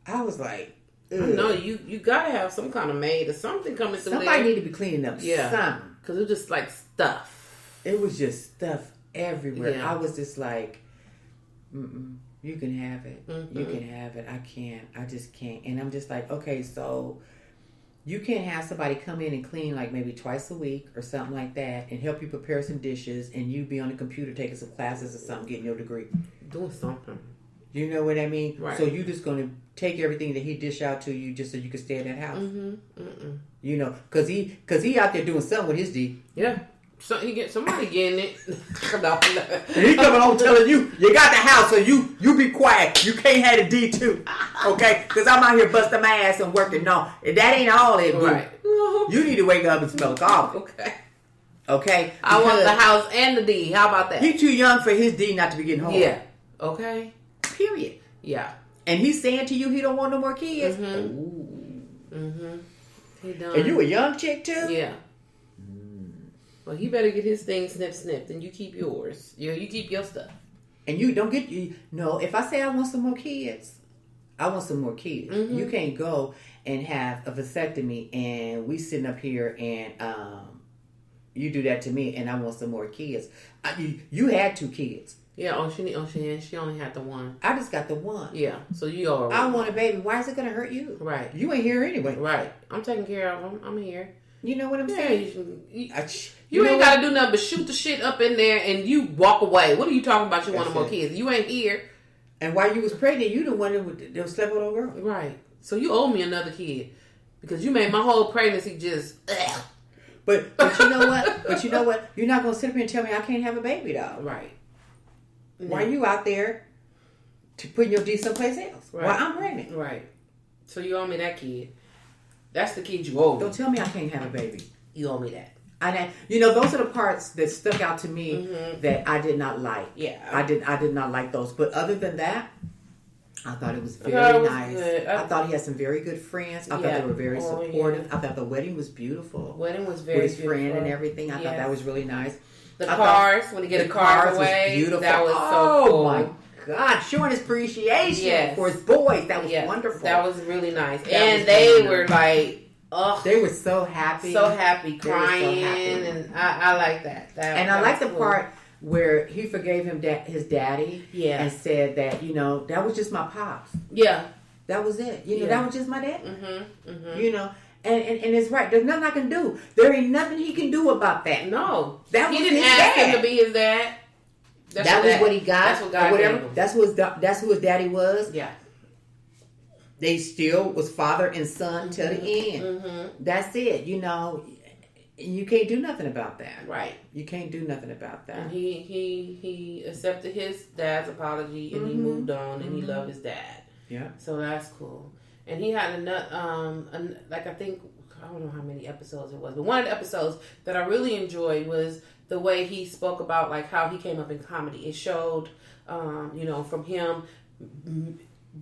B: I was like, ugh.
A: No, you gotta have some kind of maid or something coming through
B: Somebody
A: there.
B: need to be cleaning up something.
A: Because it was just like stuff.
B: It was just stuff everywhere.
A: Yeah.
B: I was just like, you can have it. You can have it. I can't. I just can't. And I'm just like, okay, so you can't have somebody come in and clean like maybe twice a week or something like that and help you prepare some dishes, and you be on the computer taking some classes or something, getting your degree.
A: Doing something.
B: You know what I mean?
A: Right.
B: So you just going to take everything that he dish out to you just so you can stay in that house. You know, because he out there doing something with his D.
A: Yeah. So somebody getting it.
B: And he coming home telling you got the house, so you be quiet. You can't have the D too, okay? Because I'm out here busting my ass and working. No, that ain't all it.
A: Right.
B: You need to wake up and smell coffee. Okay.
A: I want the house and the D. How about that?
B: He too young for his D not to be getting home.
A: Yeah. Okay.
B: Period.
A: Yeah.
B: And he's saying to you he don't want no more kids.
A: He done.
B: And you a young chick too?
A: Yeah. Well, he better get his thing snipped, and you keep yours. You keep your stuff.
B: And you don't get if I say I want some more kids, I want some more kids. You can't go and have a vasectomy and we sitting up here and you do that to me and I want some more kids. You had 2 kids.
A: Yeah. She only had the one.
B: I just got the one.
A: Yeah. So you already.
B: I want a baby. Why is it gonna hurt you?
A: Right.
B: You ain't here anyway.
A: Right. I'm taking care of them. I'm here.
B: You know what I'm
A: Yeah,
B: saying?
A: you ain't got to do nothing but shoot the shit up in there and you walk away. What are you talking about? You want more kids? You ain't here.
B: And while you was pregnant, you the one that slept with a girl.
A: Right. So you owe me another kid because you made my whole pregnancy just.
B: But you know what? You're not gonna sit up here and tell me I can't have a baby, though.
A: Right.
B: Why are you out there to put your D someplace else?
A: Right.
B: Why I'm pregnant?
A: Right. So you owe me that kid. That's the kid you owe me.
B: Don't tell me I can't have a baby.
A: You owe me that.
B: Those are the parts that stuck out to me that I did not like.
A: Yeah.
B: I did not like those. But other than that, I thought it was very nice.
A: Good.
B: I thought he had some very good friends. I thought they were very supportive. I thought the wedding was beautiful.
A: Wedding was very
B: with his
A: beautiful.
B: friend and everything. I thought that was really nice.
A: The cars, when he get the cars away,
B: was beautiful.
A: that was so cool.
B: Oh my God, showing his appreciation for his boys. That was wonderful.
A: That was really nice. And they were like,
B: they were so happy.
A: Crying.
B: So happy.
A: And I like that.
B: And I like the part where he forgave him his daddy and said that, that was just my pops.
A: Yeah.
B: That was it. That was just my dad. And it's right. There's nothing I can do. There ain't nothing he can do about that.
A: No.
B: That was
A: he didn't
B: his
A: ask
B: dad.
A: him to be his dad.
B: That was what he got.
A: That's what God gave him.
B: That's who his daddy was.
A: Yeah.
B: They still was father and son till the end. Mm-hmm. That's it. You can't do nothing about that.
A: Right.
B: You can't do nothing about that.
A: And he accepted his dad's apology and he moved on and he loved his dad.
B: Yeah.
A: So that's cool. And he had I think, I don't know how many episodes it was, but one of the episodes that I really enjoyed was the way he spoke about like how he came up in comedy. It showed, from him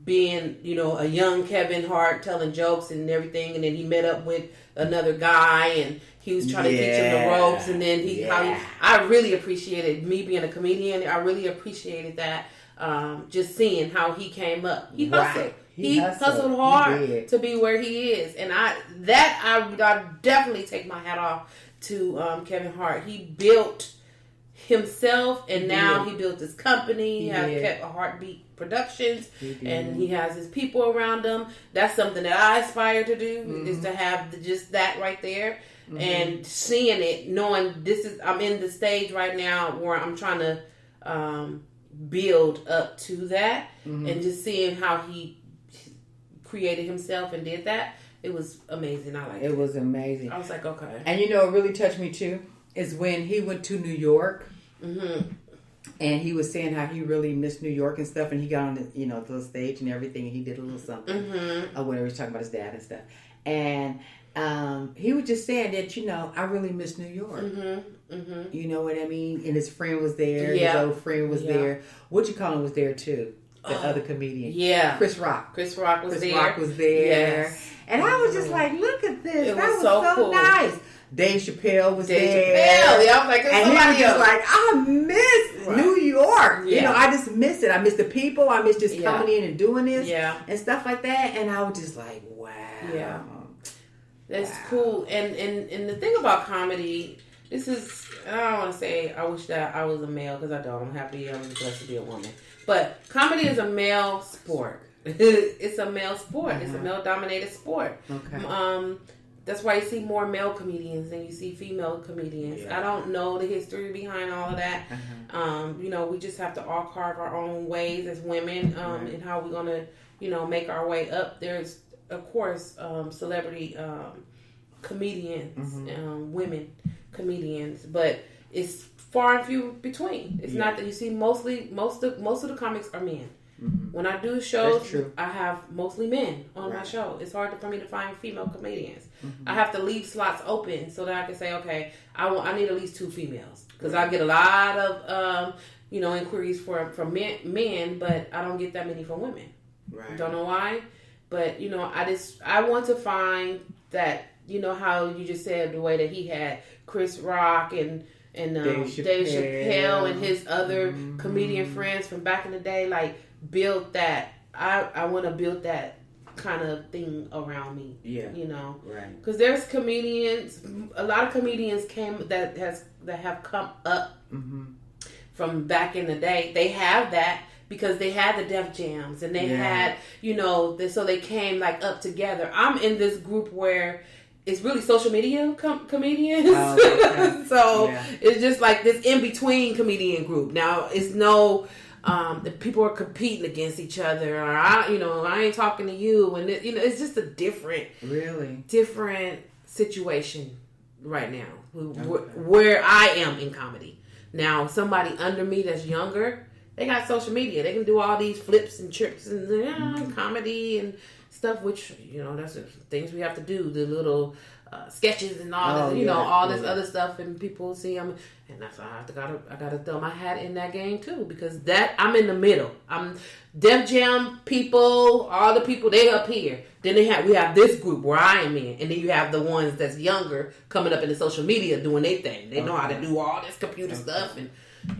A: being, a young Kevin Hart telling jokes and everything, and then he met up with another guy and he was trying to teach him the ropes, and then I really appreciated me being a comedian. I really appreciated that, just seeing how he came up. He hustled. He hustled hard to be where he is, and I definitely take my hat off to Kevin Hart. He built himself, and now he built his company. He has Heartbeat Productions, and he has his people around him. That's something that I aspire to do, is to have just that right there, and seeing it, knowing I'm in the stage right now where I'm trying to build up to that, and just seeing how he created himself and did that. It was amazing. I liked it.
B: It was amazing.
A: I was like, okay.
B: And it really touched me too is when he went to New York, and he was saying how he really missed New York and stuff, and he got on the little stage and everything, and he did a little something, or whatever. He was talking about his dad and stuff, and he was just saying that I really miss New York. You know what I mean? And his friend was there. His old friend was there. What you call him was there too. The other comedian. Yeah. Chris Rock.
A: Chris Rock was there.
B: Yes. And I was just like, look at this. That was so
A: cool.
B: Nice. Dave Chappelle was there.
A: Yeah, I was like,
B: and he was just like, I miss New York.
A: Yeah.
B: I just miss it. I miss the people. I miss just coming in and doing this and stuff like that. And I was just like, wow.
A: Yeah. That's cool. And the thing about comedy, this is, I don't want to say I wish that I was a male, because I don't. I'm happy I'm blessed to be a woman. But comedy is a male sport. It's a male sport. It's a male-dominated sport.
B: Okay.
A: That's why you see more male comedians than you see female comedians.
B: Yeah.
A: I don't know the history behind all of that. We just have to all carve our own ways as women, and how we're going to, make our way up. There's, of course, celebrity comedians, women comedians, but it's far and few between. It's not that you see most of the comics are men. When I do shows, I have mostly men on my show. It's hard for me to find female comedians. I have to leave slots open so that I can say, okay, I need at least 2 females, because I get a lot of inquiries from men, but I don't get that many from women. Right. Don't know why, but I want to find that, how you just said, the way that he had Chris Rock and Dave Chappelle and his other comedian friends from back in the day, like, build that. I want to build that kind of thing around me. Yeah, right. Because there's comedians. A lot of comedians that have come up from back in the day. They have that because they had the Def Jams and they had so they came like up together. I'm in this group where it's really social media comedians.
B: Oh, okay.
A: So
B: Yeah.
A: it's just like this in between comedian group. Now it's no. The people are competing against each other, or I ain't talking to you, and it's just a different situation right now where I am in comedy. Now, somebody under me that's younger, they got social media. They can do all these flips and trips and comedy and stuff, which that's things we have to do. The little sketches and all this, all this other stuff, and people see them, and that's why I gotta throw my hat in that game too, because I'm in the middle. I'm Def Jam people, all the people they up here. Then we have this group where I am in, and then you have the ones that's younger coming up in the social media doing their thing. They know how to do all this computer stuff and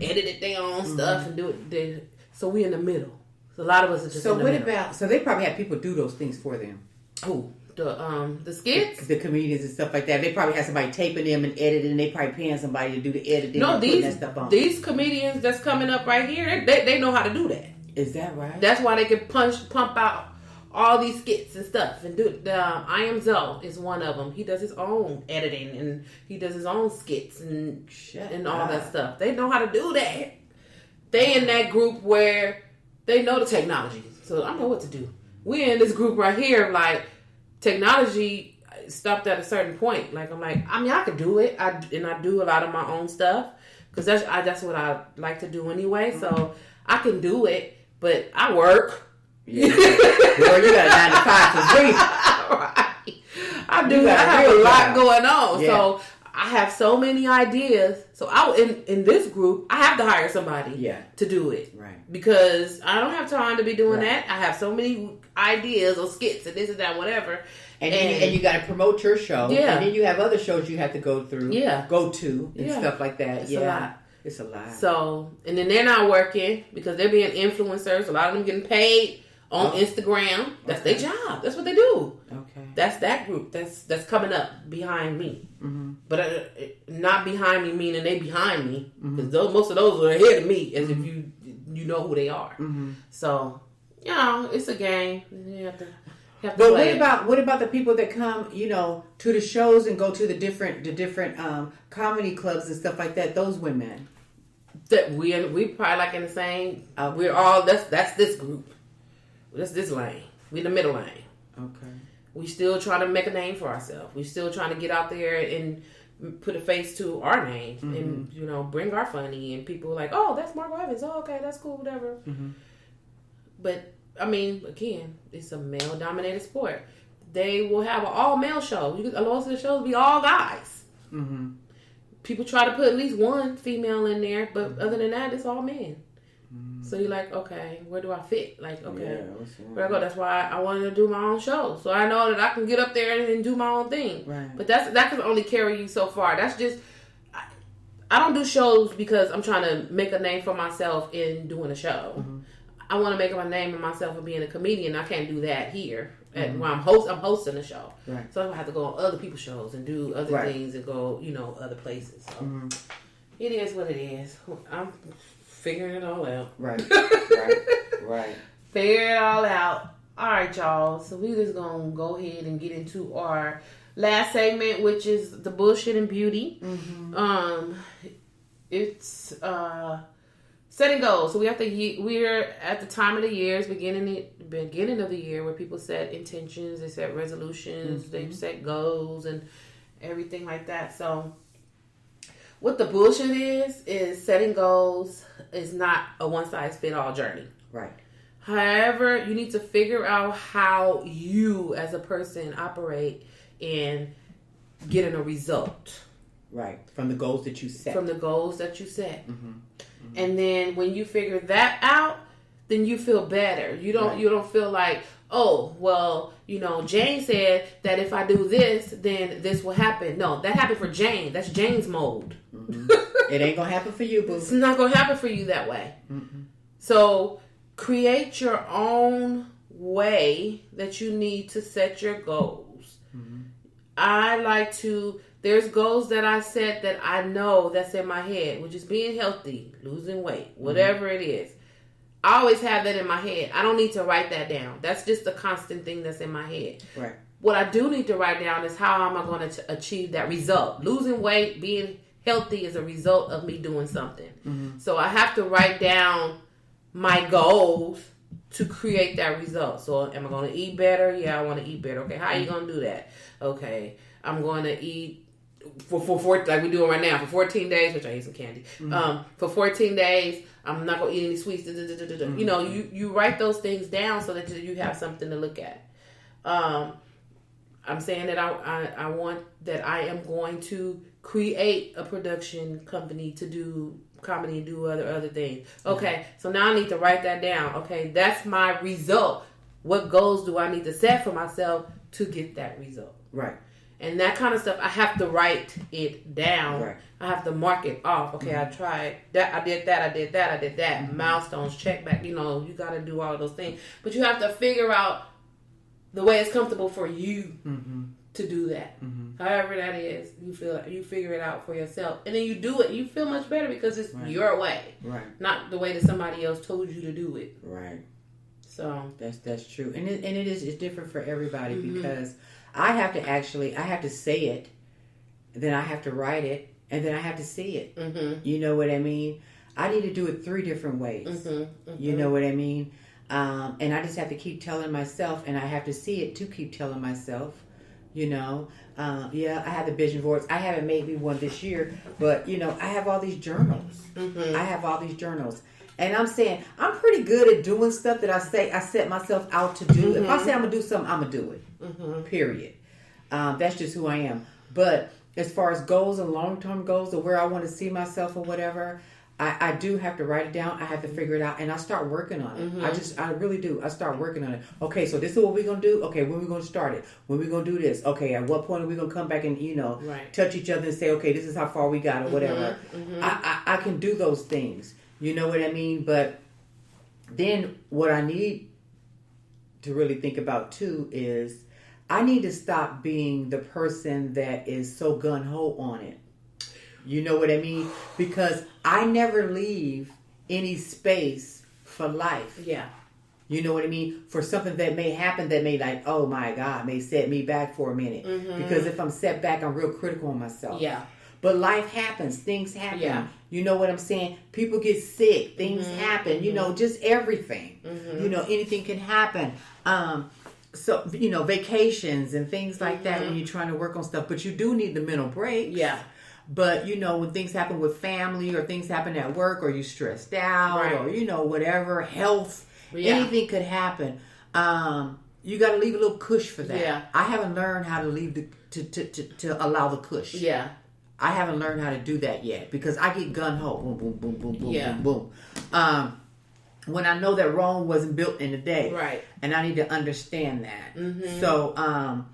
A: edit it their own stuff and do it. So we in the middle. So a lot of us are just.
B: So
A: in the
B: what
A: middle.
B: about? So they probably have people do those things for them.
A: Who? The skits?
B: The comedians and stuff like that. They probably have somebody taping them and editing, and they probably paying somebody to do the editing and putting that stuff on.
A: These comedians that's coming up right here, they know how to do that.
B: Is that right?
A: That's why they can pump out all these skits and stuff and do it. I Am Zoe is one of them. He does his own editing and he does his own skits and all that stuff. They know how to do that. They in that group where they know the technology, so I know what to do. We're in this group right here, like. Technology stopped at a certain point. Like I could do it. I do a lot of my own stuff because that's what I like to do anyway. Mm-hmm. So I can do it, but I work.
B: Yeah, girl, you got a 9 to 5 for free.
A: Right. I do. I have a lot going on. Yeah. So I have so many ideas. So in this group, I have to hire somebody to do it.
B: Right.
A: Because I don't have time to be doing that. I have so many ideas or skits and this and that, whatever.
B: And you got to promote your show.
A: Yeah.
B: And then you have other shows you have to go through.
A: Yeah.
B: Go to and stuff like that.
A: It's a lot.
B: It's a lot.
A: So, and then they're not working because they're being influencers. A lot of them getting paid on Instagram. That's their job. That's what they do. Okay. That's that group. That's coming up behind me. Mm-hmm. But not behind me meaning they behind me. Because most of those are ahead of me as if you know who they are. Mm-hmm. So, it's a game. You have to
B: but what about the people that come, to the shows and go to the different comedy clubs and stuff like that? Those women
A: that we probably like in the same. We're all that's this group. That's this lane. We in the middle lane.
B: Okay.
A: We still trying to make a name for ourselves. We still trying to get out there and put a face to our name and bring our funny and people are like, oh, that's Margot Evans. Oh, okay, that's cool, whatever. Mm-hmm. But. I mean, again, it's a male-dominated sport. They will have an all-male show. A lot of the shows be all guys. Mm-hmm. People try to put at least one female in there, but other than that, it's all men. Mm-hmm. So you're like, okay, where do I fit? Like, okay, where I go? That's why I wanted to do my own show, so I know that I can get up there and do my own thing.
B: Right.
A: But that can only carry you so far. That's just. I don't do shows because I'm trying to make a name for myself in doing a show. Mm-hmm. I want to make my name and myself of being a comedian. I can't do that here. And where I'm hosting a show. Right. So I have to go on other people's shows and do other things and go, other places. So it is what it is. I'm figuring it all out.
B: Right. Right.
A: Figure it all out. All right, y'all. So we just going to go ahead and get into our last segment, which is the bullshit and beauty. Mm-hmm. It's... setting goals. So we're at the time of the year, it's beginning of the year where people set intentions, they set resolutions, they set goals and everything like that. So what the bullshit is setting goals is not a one-size-fit-all journey.
B: Right.
A: However, you need to figure out how you as a person operate in getting a result.
B: Right. From the goals that you set.
A: Mm-hmm. And then when you figure that out, then you feel better. You don't feel like, oh, well, Jane said that if I do this, then this will happen. No, that happened for Jane. That's Jane's mode.
B: Mm-hmm. It ain't gonna happen for you, boo.
A: It's not gonna happen for you that way. Mm-hmm. So create your own way that you need to set your goals. Mm-hmm. There's goals that I set that I know that's in my head, which is being healthy, losing weight, whatever it is. I always have that in my head. I don't need to write that down. That's just a constant thing that's in my head.
B: Right.
A: What I do need to write down is how am I going to achieve that result. Losing weight, being healthy is a result of me doing something. Mm-hmm. So I have to write down my goals to create that result. So am I going to eat better? Yeah, I want to eat better. Okay, how are you going to do that? Okay, I'm going to eat for like we're doing right now for 14 days, which I ate some candy. Mm-hmm. For 14 days, I'm not going to eat any sweets. Mm-hmm. You know, you write those things down so that you have something to look at. I'm saying that I want that I am going to create a production company to do comedy and do other things. Okay, so now I need to write that down. Okay, that's my result. What goals do I need to set for myself to get that result? Right. And that kind of stuff, I have to write it down. Right. I have to mark it off. Okay, mm-hmm. I tried that. I did that. Mm-hmm. Milestones, check back. You know, you got to do all of those things. But you have to figure out the way it's comfortable for you mm-hmm. to do that. Mm-hmm. However that is, you figure it out for yourself. And then you do it. You feel much better because it's right. your way. Right. Not the way that somebody else told you to do it.
B: Right.
A: So
B: that's true. And it's different for everybody mm-hmm. because I have to say it, then I have to write it, and then I have to see it. Mm-hmm. You know what I mean? I need to do it 3 different ways. Mm-hmm. Mm-hmm. You know what I mean? And I just have to keep telling myself, and I have to see it to keep telling myself, you know. I have the vision boards. I haven't made me one this year, but, you know, I have all these journals. Mm-hmm. And I'm saying, I'm pretty good at doing stuff that I set myself out to do. Mm-hmm. If I say I'm going to do something, I'm going to do it. Mm-hmm. Period. That's just who I am. But as far as goals and long-term goals or where I want to see myself or whatever, I do have to write it down. I have to figure it out. And I start working on it. Mm-hmm. I really do. I start working on it. Okay, so this is what we're going to do. Okay, when are we going to start it? When are we going to do this? Okay, at what point are we going to come back and, you know, right. touch each other and say, okay, this is how far we got or whatever. Mm-hmm. I can do those things. You know what I mean? But then what I need to really think about too is I need to stop being the person that is so gung-ho on it. You know what I mean? Because I never leave any space for life. Yeah. You know what I mean? For something that may happen that may like, oh my God, may set me back for a minute. Mm-hmm. Because if I'm set back, I'm real critical on myself. Yeah. But life happens. Things happen. Yeah. You know what I'm saying? People get sick. Things mm-hmm. happen. You know, just everything. Mm-hmm. You know, anything can happen. So, you know, vacations and things like mm-hmm. that when you're trying to work on stuff. But you do need the mental breaks. Yeah. But, you know, when things happen with family or things happen at work or you're stressed out right. or, you know, whatever, health, anything could happen. You got to leave a little cush for that. Yeah. I haven't learned how to leave to allow the cush. Yeah. I haven't learned how to do that yet because I get gun-ho. Boom, boom, boom, boom, boom, boom, boom. When I know that Rome wasn't built in a day. Right. And I need to understand that. Mm-hmm. So,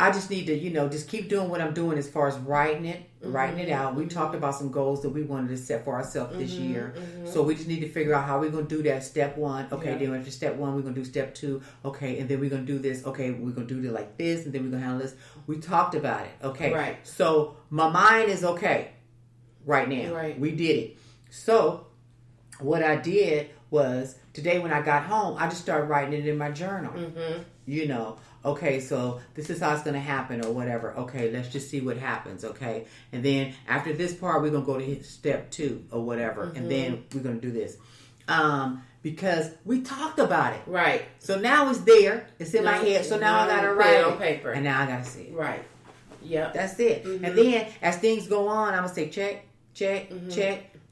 B: I just need to, you know, just keep doing what I'm doing as far as writing it out. We talked about some goals that we wanted to set for ourselves this year. Mm-hmm. So we just need to figure out how we're going to do that. Step 1. Okay, then after step 1, we're going to do step 2. Okay, and then we're going to do this. Okay, we're going to do it like this, and then we're going to handle this. We talked about it. Okay. Right. So my mind is okay right now. Right. We did it. So what I did was today when I got home, I just started writing it in my journal. Mm-hmm. You know, okay, so this is how it's going to happen or whatever. Okay, let's just see what happens, okay? And then after this part, we're going to go to step 2 or whatever. Mm-hmm. And then we're going to do this. Because we talked about it. Right. So now it's there. It's in my head. So now I got to write it on paper. And now I got to see it. Right. Yeah. That's it. Mm-hmm. And then as things go on, I'm going to say check, mm-hmm.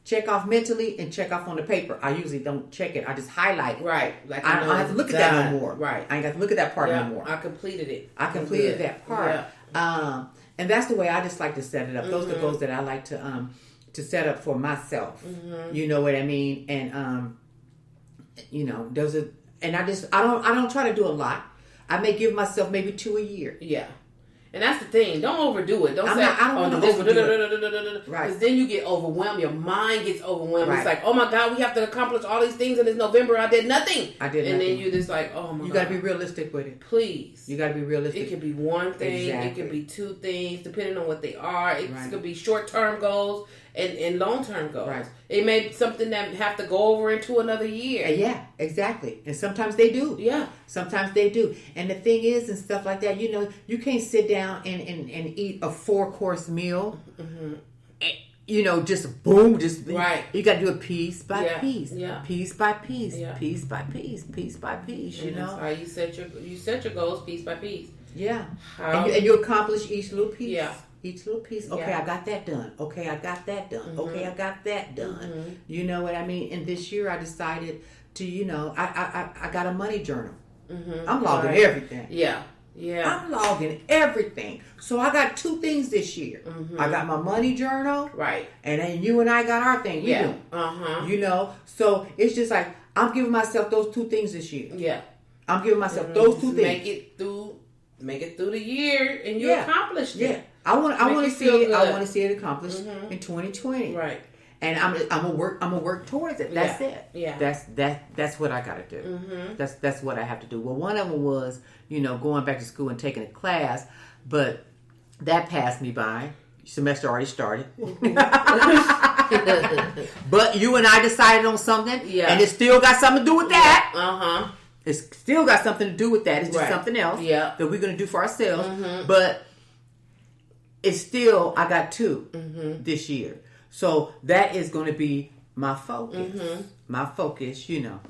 B: check off mentally and check off on the paper. I usually don't check it. I just highlight it. Right. Like I don't have to look at that no more. Right. I ain't got to look at that part no more. I completed it. I completed that part. Yeah. And that's the way I just like to set it up. Mm-hmm. Those are the goals that I like to set up for myself. Mm-hmm. You know what I mean? And you know, I don't try to do a lot. I may give myself maybe 2 a year. Yeah. And that's the thing. Don't overdo it. Don't I don't want to overdo it. Right. Because then you get overwhelmed. Your mind gets overwhelmed. Right. It's like, oh my God, we have to accomplish all these things in this November. I did nothing. And then you just like, oh my God. You got to be realistic with it. Please. You got to be realistic. It could be one thing. Exactly. It could be 2 things, depending on what they are. It could be short-term goals.
A: and long-term goals.
B: Right.
A: It may be something that have to go over into another year.
B: Yeah, exactly. And sometimes they do.
A: Yeah.
B: Sometimes they do. And the thing is, and stuff like that, you can't sit down and eat a 4-course meal. Just boom,
A: right.
B: You got to do it piece by piece,
A: yeah.
B: piece by piece,
A: yeah.
B: piece by piece, piece by piece.
A: And that's how you set your goals piece by piece.
B: Yeah, and you accomplish each little piece.
A: Yeah,
B: each little piece. Okay, I got that done. Okay, I got that done.
A: Mm-hmm.
B: Okay, I got that done.
A: Mm-hmm.
B: You know what I mean? And this year I decided to, I got a money journal.
A: Mm-hmm.
B: I'm logging everything.
A: Yeah. Yeah.
B: I'm logging everything. So I got 2 things this year.
A: Mm-hmm.
B: I got my money journal.
A: Right.
B: And then you and I got our thing. We do.
A: Uh-huh.
B: So it's just like, I'm giving myself those 2 things this year.
A: Yeah.
B: I'm giving myself those 2 things.
A: Make it through the year and you accomplished it.
B: Yeah. I want to see it. I want to see it accomplished
A: Mm-hmm.
B: in 2020.
A: Right.
B: And I'm gonna work towards it. That's it.
A: Yeah.
B: That's what I gotta do.
A: Mm-hmm.
B: That's what I have to do. Well, one of them was, going back to school and taking a class, but that passed me by. Semester already started. But you and I decided on something, and it still got something to do with that.
A: Uh-huh.
B: It's still got something to do with that. It's just something else that we're gonna do for ourselves.
A: Mm-hmm.
B: But it's still, I got 2 this year. So that is going to be my focus.
A: Mm-hmm.
B: My focus,
A: Yeah.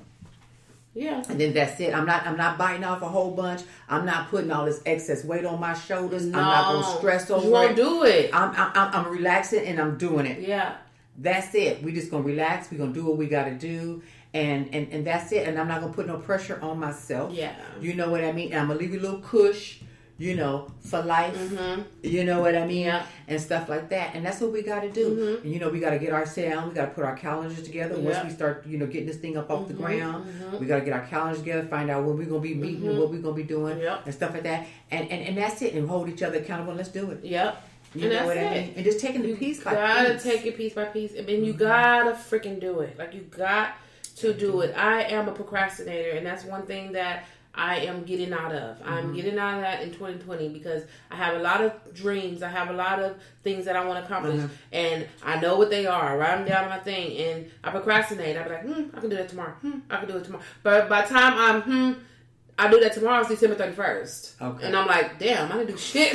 B: And then that's it. I'm not biting off a whole bunch. I'm not putting all this excess weight on my shoulders.
A: No.
B: I'm not going to stress over it.
A: You won't do it.
B: I'm relaxing and I'm doing it.
A: Yeah.
B: That's it. We just going to relax. We're going to do what we got to do. And that's it. And I'm not going to put no pressure on myself.
A: Yeah.
B: You know what I mean? And I'm going to leave you a little cush, for life.
A: Mm-hmm.
B: You know what I mean?
A: Yeah.
B: And stuff like that. And that's what we got to do.
A: Mm-hmm.
B: And, we got to get our sit down. We got to put our calendars together. Once we start, getting this thing up off the ground, we got to get our calendars together, find out when we're going to be meeting and what we're going to be doing and stuff like that. And that's it. And hold each other accountable. Let's do it.
A: Yep.
B: You know what I mean? And just taking it piece by piece.
A: You gotta take it piece by piece. And then you gotta freaking do it. Like, you got to do it. I am a procrastinator. And that's one thing that I am getting out of. I'm getting out of that in 2020 because I have a lot of dreams. I have a lot of things that I want to accomplish. And I know what they are. I write them down on my thing. And I procrastinate. I'll be like, I can do that tomorrow. I can do it tomorrow. But by the time I do that tomorrow, it's December 31st.
B: Okay.
A: And I'm like, damn, I didn't do shit.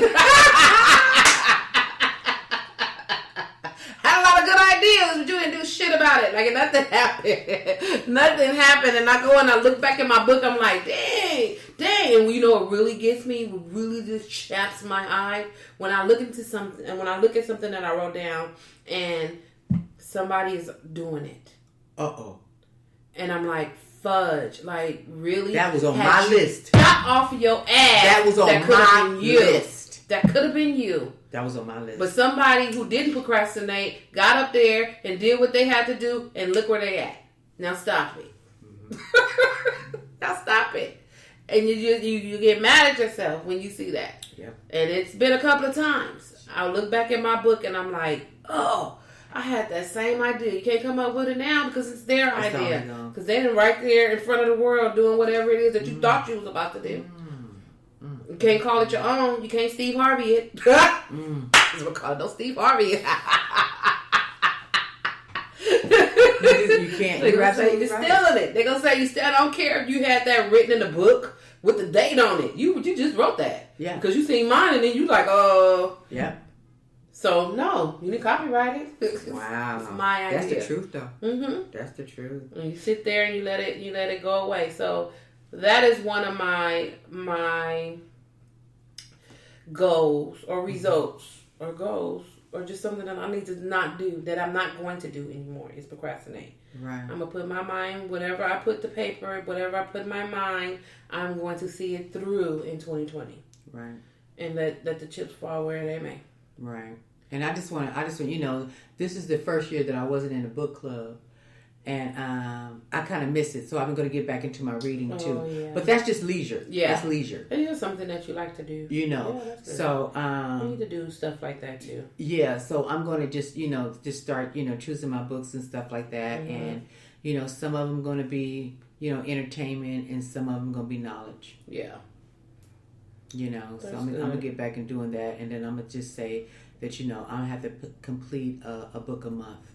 A: Ideas, but you didn't do shit about it. Like, nothing happened. Nothing happened. And I go and I look back at my book. I'm like, dang. And what really gets me, what really just chaps my eye, when I look into something, and when I look at something that I wrote down, and somebody is doing it.
B: Uh-oh.
A: And I'm like, fudge. Like, really?
B: That was on my list.
A: Got off of your ass.
B: That was on my list.
A: That could have been you.
B: That was on my list.
A: But somebody who didn't procrastinate got up there and did what they had to do, and look where they at. Now stop it. Now stop it. And you get mad at yourself when you see that.
B: Yep.
A: And it's been a couple of times. I'll look back at my book and I'm like, oh, I had that same idea. You can't come up with it now because it's their idea. Because they done right there in front of the world doing whatever it is that you thought you was about to do. You can't call it your own. You can't Steve Harvey it. That's what we call it. Don't Steve Harvey it.
B: You can't.
A: They're going to say you're stealing it. They're going to say you still. I don't care if you had that written in the book with the date on it. You just wrote that.
B: Yeah.
A: Because you seen mine and then you like,
B: Yeah.
A: So, no. You didn't copyright it.
B: Wow.
A: It's my idea.
B: That's the truth, though.
A: Mm-hmm.
B: That's the truth.
A: And you sit there and you let it go away. So, that is one of my goals or results or goals or just something that I need to not do, that I'm not going to do anymore, is procrastinate.
B: Right.
A: I'm going to put my mind, whatever I put to paper, whatever I put in my mind, I'm going to see it through in 2020.
B: Right.
A: And let the chips fall where they may.
B: Right. And I just want, this is the first year that I wasn't in a book club. And I kind of miss it, so I'm going to get back into my reading too.
A: Yeah.
B: But that's just leisure.
A: Yeah,
B: that's leisure.
A: It is something that you like to do.
B: Yeah,
A: that's good.
B: So
A: you need to do stuff like that too.
B: Yeah, so I'm going to just start choosing my books and stuff like that, and some of them going to be entertainment, and some of them going to be knowledge.
A: Yeah.
B: So I'm gonna get back and doing that, and then I'm gonna just say that I'm gonna have to complete a book a month.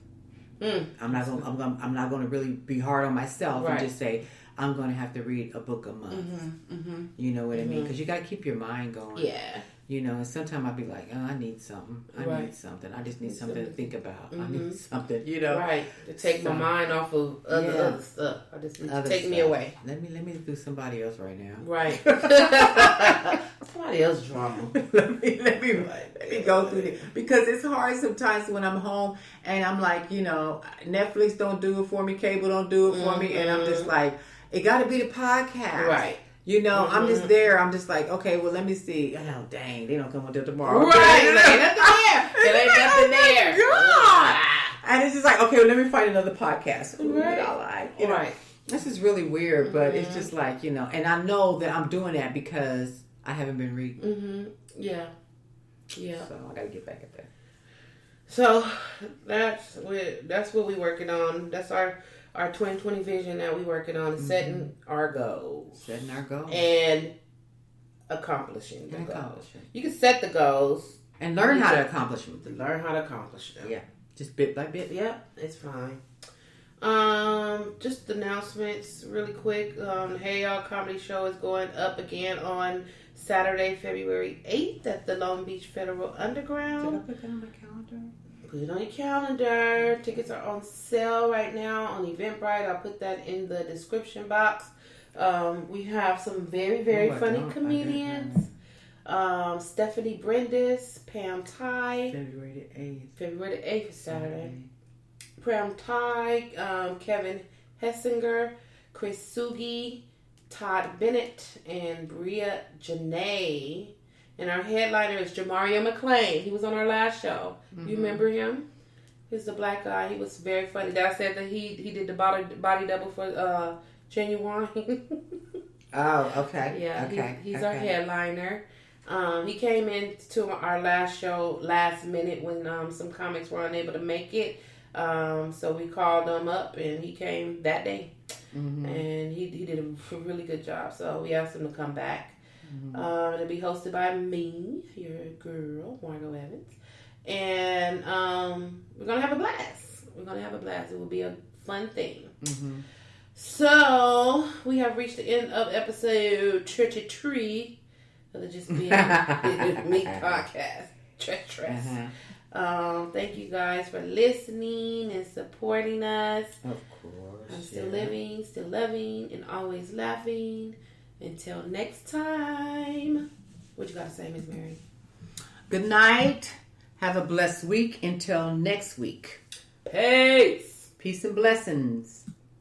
B: I'm not gonna really be hard on myself and just say I'm gonna have to read a book a month. You know what I mean? Because you gotta keep your mind going.
A: Yeah.
B: And sometimes I'll be like, oh, I need something. I need something. I just need something to think about. I need something,
A: Right. To take my mind off of other stuff. I just need to take me away.
B: Let me do somebody else right now.
A: Right. Somebody else drama.
B: let me go through it. Because it's hard sometimes when I'm home and I'm like, Netflix don't do it for me, cable don't do it for me, and I'm just like, it got to be the podcast.
A: Right.
B: I'm just there. I'm just like, okay, well, let me see. Oh, dang, they don't come until tomorrow.
A: Right. Ain't nothing there. There ain't nothing there.
B: God. And it's just like, okay, well, let me find another podcast.
A: Right.
B: Right. This is really weird, but it's just like, and I know that I'm doing that because I haven't been reading.
A: Yeah. Yeah.
B: So I got to get back at that.
A: So that's what we're working on. That's our 2020 vision that we're working on, setting our goals. And accomplishing the goals. You can set the goals.
B: And learn how to accomplish them.
A: Learn how to accomplish them.
B: Yeah. Just bit by bit.
A: Yeah, it's fine. Just announcements really quick. Hey Y'all Comedy Show is going up again on Saturday, February 8th at the Long Beach Federal Underground.
B: Did I put that on my calendar?
A: Put it on your calendar. Tickets are on sale right now on Eventbrite. I'll put that in the description box. We have some very, very funny comedians. Stephanie Brendis, Pam Ty.
B: February the
A: 8th is Saturday. Pam Ty, Kevin Hessinger, Chris Sugi, Todd Bennett, and Bria Janae. And our headliner is Jamario McClain. He was on our last show. You remember him? He's the black guy. He was very funny. That I said that he did the body double for Genuine.
B: Oh, okay.
A: Yeah,
B: okay.
A: He's our headliner. He came in to our last show last minute when some comics were unable to make it. So we called him up and he came that day. And he did a really good job. So we asked him to come back. It'll be hosted by me, your girl, Margot Evans. And we're going to have a blast. It will be a fun thing. So we have reached the end of episode 33 of the Just Being Me podcast. Thank you guys for listening and supporting us.
B: Of course.
A: I'm still living, still loving, and always laughing. Until next time. What you got to say, Miss Mary?
B: Good night. Have a blessed week. Until next week.
A: Peace.
B: Peace and blessings.